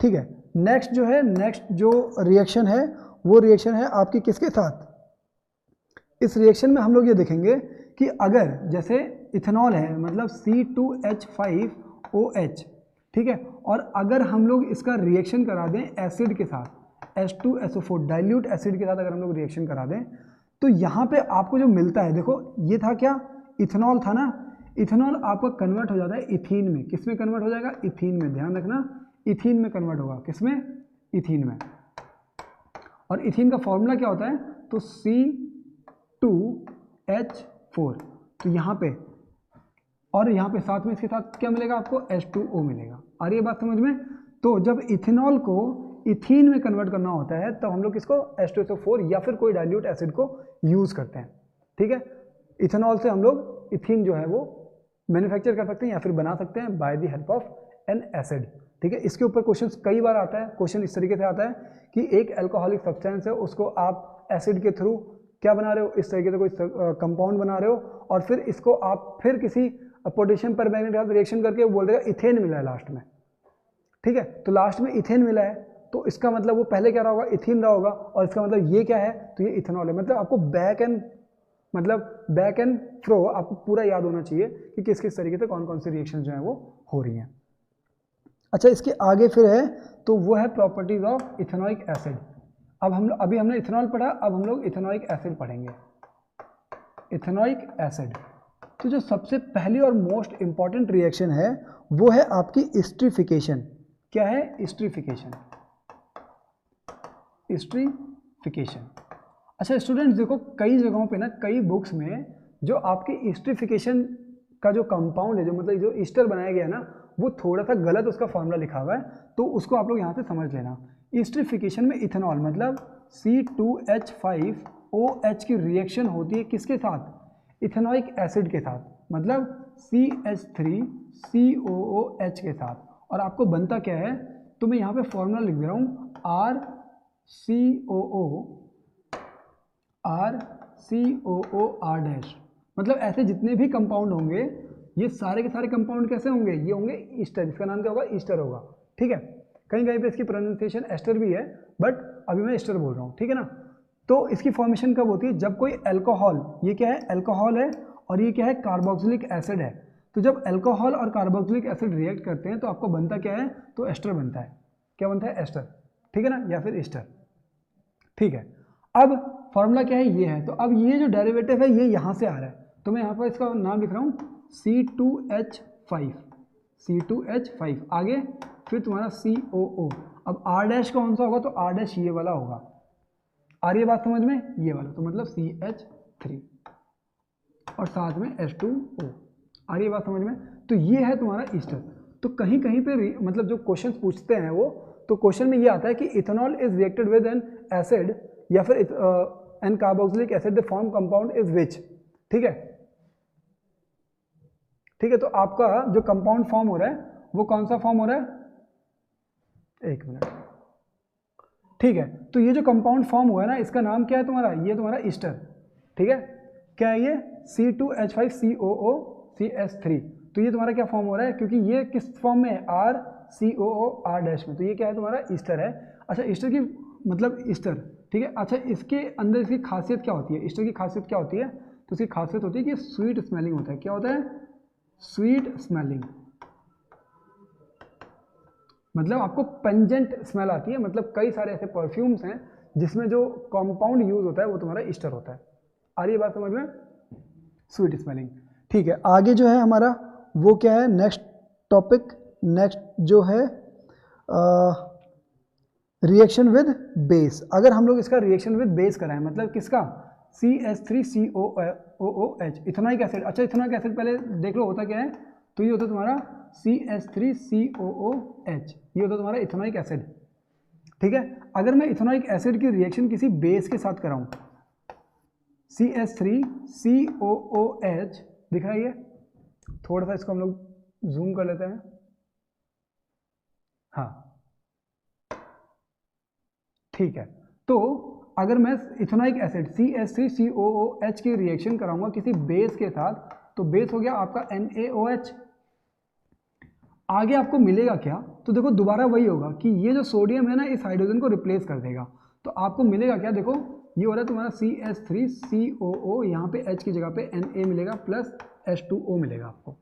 ठीक है। नेक्स्ट जो रिएक्शन है वो रिएक्शन है आपकी किसके साथ, इस रिएक्शन में हम लोग ये देखेंगे कि अगर जैसे इथेनॉल है मतलब C2H5OH, ठीक है, और अगर हम लोग इसका रिएक्शन करा दें एसिड के साथ, H2SO4 डाइल्यूट एसिड के साथ अगर हम लोग रिएक्शन करा दें, तो यहाँ पे आपको जो मिलता है, देखो ये था क्या, इथेनॉल था ना, इथेनॉल आपका कन्वर्ट हो जाता है इथीन में। किस में कन्वर्ट हो जाएगा, इथीन में, ध्यान रखना, इथीन में कन्वर्ट होगा। किस में, इथीन में। और इथीन का फॉर्मूला क्या होता है, तो C2H4, तो यहाँ पे और यहाँ पे साथ में इसके साथ क्या मिलेगा आपको, H2O मिलेगा। आ रही है बात समझ में। तो जब इथेनॉल को इथीन में कन्वर्ट करना होता है तब हम लोग इसको H2SO4 या फिर कोई डाइल्यूट एसिड को यूज़ करते हैं, ठीक है। इथेनॉल से हम लोग इथीन जो है वो मैन्युफैक्चर कर सकते हैं या फिर बना सकते हैं by the help of N acid, ठीक है। इसके ऊपर क्वेश्चन कई बार आता है। क्वेश्चन इस तरीके से आता है कि एक अल्कोहलिक सब्सटेंस है, उसको आप एसिड के थ्रू क्या बना रहे हो, इस तरीके से कोई कंपाउंड बना रहे हो, और फिर इसको आप फिर किसी पोटेशियम परमैंगनेट के साथ रिएक्शन करके बोल देगा इथेन मिला है लास्ट में, ठीक है। तो लास्ट में इथेन मिला है, तो इसका मतलब वो पहले क्या रहा होगा, इथीन रहा होगा, और इसका मतलब ये क्या है, तो ये इथेनॉल है। मतलब आपको बैक एंड फ्रो आपको पूरा याद होना चाहिए कि किस किस तरीके से कौन कौन सी रिएक्शन जो है वो हो रही हैं। अच्छा, इसके आगे फिर है, तो वो है प्रॉपर्टीज ऑफ इथेनॉइक एसिड। अभी हमने इथेनॉल पढ़ा, अब हम लोग इथेनॉइक एसिड पढ़ेंगे। इथेनॉइक एसिड, तो जो सबसे पहली और मोस्ट इंपॉर्टेंट रिएक्शन है वो है आपकी एस्टरिफिकेशन। क्या है, एस्टरिफिकेशन। अच्छा स्टूडेंट्स देखो, कई जगहों पे ना, कई बुक्स में जो आपकी एस्टरिफिकेशन का जो कंपाउंड है, जो मतलब जो ईस्टर बनाया गया है ना, वो थोड़ा सा गलत उसका फॉर्मूला लिखा हुआ है, तो उसको आप लोग यहाँ से समझ लेना। एस्टरिफिकेशन में इथेनॉल मतलब C2H5OH की रिएक्शन होती है किसके साथ, इथेनॉइक एसिड के साथ, मतलब CH3COOH के साथ। और आपको बनता क्या है, तो मैं यहाँ पे फॉर्मूला लिख दे रहा हूँ, RCOO R'। मतलब ऐसे जितने भी कंपाउंड होंगे, ये सारे के सारे कंपाउंड कैसे होंगे, ये होंगे ईस्टर। इसका नाम क्या होगा, ईस्टर होगा, ठीक है। कहीं कहीं पे इसकी प्रोनाउंसिएशन एस्टर भी है, बट अभी मैं ईस्टर बोल रहा हूँ, ठीक है ना। तो इसकी फॉर्मेशन कब होती है, जब कोई अल्कोहल, ये क्या है, अल्कोहल है, और ये क्या है, कार्बोक्सिलिक एसिड है। तो जब अल्कोहल और कार्बोक्सिलिक एसिड रिएक्ट करते हैं तो आपको बनता क्या है, तो एस्टर बनता है। क्या बनता है, एस्टर, ठीक है ना, या फिर ईस्टर, ठीक है। अब फॉर्मूला क्या है, ये है। तो अब ये जो डेरिवेटिव है ये यहाँ से आ रहा है, तो मैं यहाँ पर इसका नाम लिख रहा हूँ C2H5, आगे फिर तुम्हारा COO। अब R' कौन सा होगा, तो R' ये वाला होगा। आ रही है बात समझ में, ये वाला, तो मतलब CH3 और साथ में H2O। आ रही है बात समझ में। तो ये है तुम्हारा ईस्टर। तो कहीं कहीं पे मतलब जो क्वेश्चन पूछते हैं वो, तो क्वेश्चन में ये आता है कि ethanol is reacted with an acid या फिर an carboxylic acid, the form compound is which, ठीक है, ठीक है। तो आपका जो कंपाउंड फॉर्म हो रहा है वो कौन सा फॉर्म हो रहा है, एक मिनट, ठीक है। तो ये जो कंपाउंड फॉर्म हुआ है ना, इसका नाम क्या है तुम्हारा, ये तुम्हारा ईस्टर, ठीक है। क्या है ये, C2H5COO तो ये तुम्हारा क्या फॉर्म हो रहा है, क्योंकि ये किस फॉर्म में है, RCOO R' में, तो ये क्या है तुम्हारा ईस्टर है। अच्छा, ईस्टर की मतलब ईस्टर ठीक है। अच्छा, इसके अंदर इसकी खासियत क्या होती है, ईस्टर की खासियत क्या होती है, तो इसकी खासियत होती है कि स्वीट स्मेलिंग होता है। क्या होता है? स्वीट स्मेलिंग, मतलब आपको पेंजेंट स्मेल आती है। मतलब कई सारे ऐसे परफ्यूम्स हैं जिसमें जो कंपाउंड यूज होता है वो तुम्हारा ईस्टर होता है। आ रही है बात समझ में? Sweet smelling. ठीक है, आगे जो है हमारा वो क्या है, नेक्स्ट टॉपिक, नेक्स्ट जो है रिएक्शन विद बेस। अगर हम लोग इसका रिएक्शन विद बेस कराएं, मतलब किसका, CH3COOH, इथेनॉइक एसिड। अच्छा, इथेनॉइक एसिड पहले देख लो होता क्या है, तो ये होता है तुम्हारा CH3COOH, ये होता है तुम्हारा इथेनॉइक एसिड। ठीक है, अगर मैं इथेनॉइक एसिड की रिएक्शन किसी बेस के साथ कराऊं, CH3COOH दिख रहा है ये, थोड़ा सा इसको हम लोग जूम कर लेते हैं। हाँ, ठीक है। तो अगर मैं इथेनॉइक एसिड CH3COOH की रिएक्शन कराऊंगा किसी बेस के साथ, तो बेस हो गया आपका NaOH। आगे आपको मिलेगा क्या, तो देखो दोबारा वही होगा कि ये जो सोडियम है ना, इस हाइड्रोजन को रिप्लेस कर देगा। तो आपको मिलेगा क्या, देखो ये हो रहा है तुम्हारा CH3COO, यहाँ पे H की जगह पे Na मिलेगा प्लस H2O मिलेगा आपको।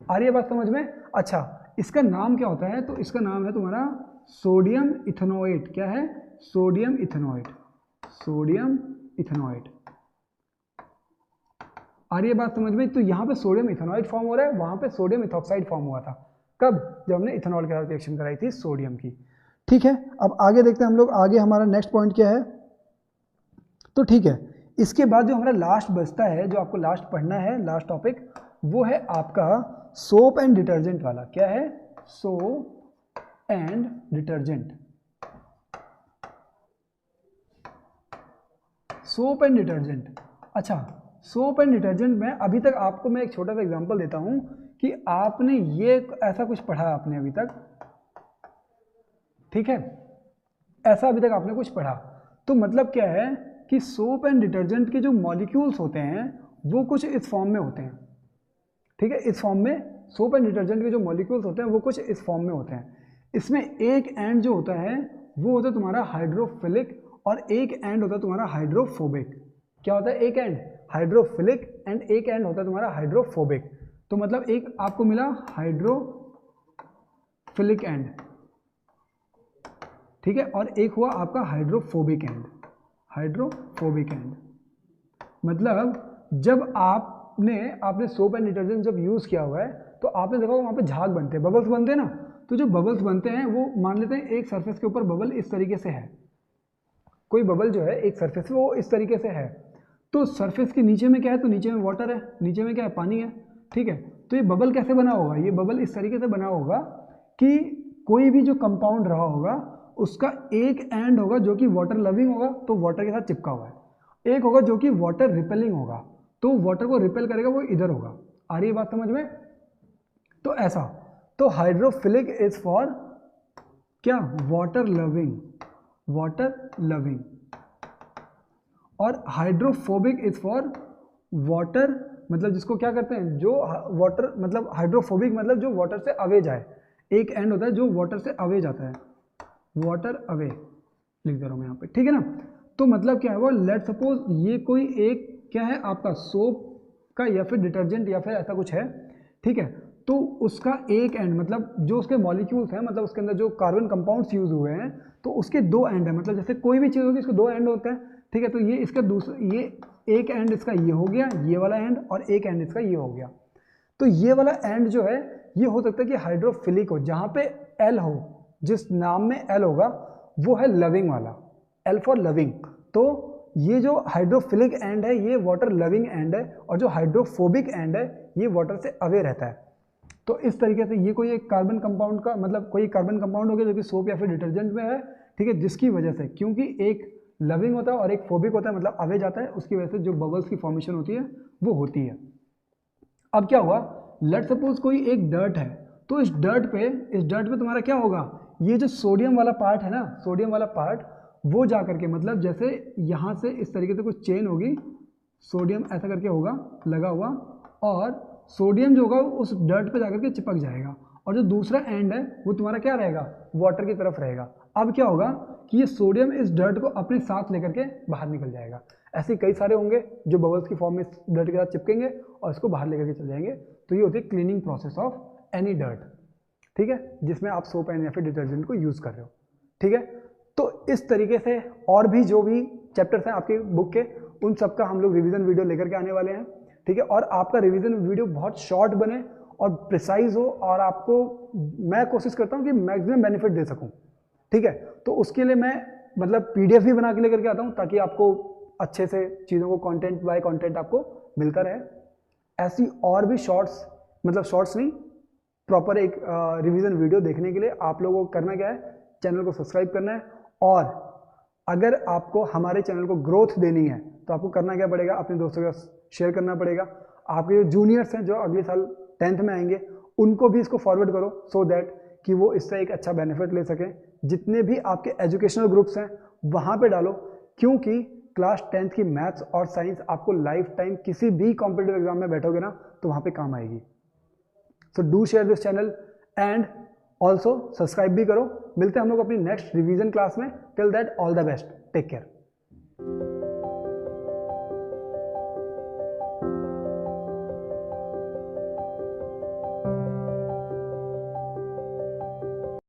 आ रही है बात समझ में? अच्छा, इसका नाम क्या होता है, तो इसका नाम है तुम्हारा सोडियम इथेनोएट। क्या है? Sodium ethanoate, sodium ethanoate. आ रही है बात समझ में? तो यहाँ पे सोडियम इथेनोएट फॉर्म हो रहा है, वहां पे सोडियम इथॉक्साइड फॉर्म हुआ था। कब? जब हमने इथेनॉल के साथ रिएक्शन कराई थी सोडियम की। ठीक है, अब आगे देखते हैं हम लोग, आगे हमारा नेक्स्ट पॉइंट क्या है। तो ठीक है, इसके बाद जो हमारा लास्ट बचता है, जो आपको लास्ट पढ़ना है, लास्ट टॉपिक, वो है आपका सोप एंड डिटर्जेंट वाला। क्या है? Soap and detergent. Soap and detergent. अच्छा, सोप एंड डिटर्जेंट में अभी तक आपको मैं एक छोटा सा एग्जांपल देता हूं कि आपने ये ऐसा कुछ पढ़ा आपने अभी तक, ठीक है, ऐसा अभी तक आपने कुछ पढ़ा। तो मतलब क्या है कि सोप एंड डिटर्जेंट के जो मॉलिक्यूल्स होते हैं वो कुछ इस फॉर्म में होते हैं। ठीक है, इस फॉर्म में सोप एंड डिटर्जेंट के जो मॉलिक्यूल्स होते हैं वो कुछ इस फॉर्म में होते हैं। इसमें एक एंड जो होता है वो होता है तुम्हारा हाइड्रोफिलिक, और एक एंड होता है तुम्हारा हाइड्रोफोबिक। क्या होता है? एक एंड हाइड्रोफिलिक एंड एक एंड होता है तुम्हारा हाइड्रोफोबिक। तो मतलब एक आपको मिला हाइड्रोफिलिक एंड, ठीक है, और एक हुआ आपका हाइड्रोफोबिक एंड। हाइड्रोफोबिक एंड मतलब जब आपने सोप एंड डिटर्जेंट जब यूज किया हुआ है तो आपने देखा वहां पे झाग बनते हैं, बबल्स बनते हैं ना। तो जो बबल्स बनते हैं वो मान लेते हैं एक सरफेस के ऊपर बबल इस तरीके से है, कोई बबल जो है एक सरफेस पे वो इस तरीके से है। तो सरफेस के नीचे में क्या है, तो नीचे में वाटर है, नीचे में क्या है, पानी है। ठीक है, तो ये बबल कैसे बना होगा, ये बबल इस तरीके से बना होगा कि कोई भी जो कंपाउंड रहा होगा उसका एक एंड होगा जो कि वाटर लविंग होगा, तो वाटर के साथ चिपका हुआ है। एक होगा जो कि वाटर रिपेलिंग होगा, तो वाटर को रिपेल करेगा, वो इधर होगा। आ रही है बात समझ में? तो ऐसा, तो हाइड्रोफिलिक इज फॉर क्या, वाटर लविंग, वाटर लविंग, और हाइड्रोफोबिक इज फॉर वाटर, मतलब जिसको क्या करते हैं, जो वाटर, मतलब हाइड्रोफोबिक मतलब जो वाटर से अवे जाए। एक एंड होता है जो वाटर से अवे जाता है, वाटर अवे लिख दे रहा हूं मैं यहाँ पे, ठीक है ना। तो मतलब क्या है वो, लेट सपोज ये कोई एक क्या है आपका सोप का या फिर डिटर्जेंट या फिर ऐसा कुछ है, ठीक है। तो उसका एक एंड मतलब जो उसके मॉलिक्यूल्स हैं, मतलब उसके अंदर जो कार्बन कंपाउंड्स यूज हुए हैं, तो उसके दो एंड है, मतलब जैसे कोई भी चीज़ होगी इसके दो एंड होते हैं, ठीक है। तो ये इसका दूसरा, ये एक एंड इसका ये हो गया, ये वाला एंड, और एक एंड इसका ये हो गया। तो ये वाला एंड जो है ये हो सकता है कि हाइड्रोफिलिक हो, जहाँ पे एल हो, जिस नाम में एल होगा वो है लविंग वाला, एल फॉर लविंग। तो ये जो हाइड्रोफिलिक एंड है ये वाटर लविंग एंड है, और जो हाइड्रोफोबिक एंड है ये वाटर से अवे रहता है। तो इस तरीके से ये कोई एक कार्बन कंपाउंड का, मतलब कोई कार्बन कंपाउंड हो गया जो कि सोप या फिर डिटर्जेंट में है, ठीक है, जिसकी वजह से, क्योंकि एक लविंग होता है और एक फोबिक होता है, मतलब अवे जाता है, उसकी वजह से जो बबल्स की फॉर्मेशन होती है वो होती है। अब क्या हुआ, लेट सपोज कोई एक डर्ट है, तो इस डर्ट पे तुम्हारा क्या होगा, ये जो सोडियम वाला पार्ट है ना, सोडियम वाला पार्ट वो जा करके, मतलब जैसे यहाँ से इस तरीके से कुछ चेन होगी, सोडियम ऐसा करके होगा लगा हुआ, और सोडियम जो होगा उस डर्ट पे जाकर के चिपक जाएगा, और जो दूसरा एंड है वो तुम्हारा क्या रहेगा, वाटर की तरफ रहेगा। अब क्या होगा कि ये सोडियम इस डर्ट को अपने साथ लेकर के बाहर निकल जाएगा। ऐसे कई सारे होंगे जो बबल्स की फॉर्म में डर्ट के साथ चिपकेंगे और इसको बाहर लेकर के चल जाएंगे। तो ये होती है cleaning process of any dirt, ठीक है, जिसमें आप सोप एंड या फिर डिटर्जेंट को यूज़ कर रहे हो, ठीक है। तो इस तरीके से और भी जो भी चैप्टर्स हैं आपकी बुक के, उन सब का हम लोग रिवीजन वीडियो लेकर के आने वाले हैं, ठीक है। और आपका रिवीजन वीडियो बहुत शॉर्ट बने और प्रिसाइज हो, और आपको मैं कोशिश करता हूँ कि मैक्सिमम बेनिफिट दे सकूँ, ठीक है। तो उसके लिए मैं मतलब पीडीएफ भी बना के लेकर के आता हूँ, ताकि आपको अच्छे से चीज़ों को कंटेंट बाय कंटेंट आपको मिलता रहे। ऐसी और भी शॉर्ट्स, मतलब शॉर्ट्स नहीं, प्रॉपर एक रिवीजन वीडियो देखने के लिए आप लोगों को करना क्या है, चैनल को सब्सक्राइब करना है। और अगर आपको हमारे चैनल को ग्रोथ देनी है तो आपको करना क्या पड़ेगा, अपने दोस्तों के साथ शेयर करना पड़ेगा। आपके जो जूनियर्स हैं जो अगले साल 10th में आएंगे, उनको भी इसको फॉरवर्ड करो, सो दैट कि वो इससे एक अच्छा बेनिफिट ले सकें। जितने भी आपके एजुकेशनल ग्रुप्स हैं वहाँ पे डालो, क्योंकि क्लास 10th की मैथ्स और साइंस आपको लाइफ टाइम किसी भी कॉम्पिटिटिव एग्जाम में बैठोगे ना तो वहाँ पे काम आएगी। So do share this channel and also subscribe भी करो। मिलते हैं हम लोग अपनी नेक्स्ट रिवीजन क्लास में। Till that all the best, take care.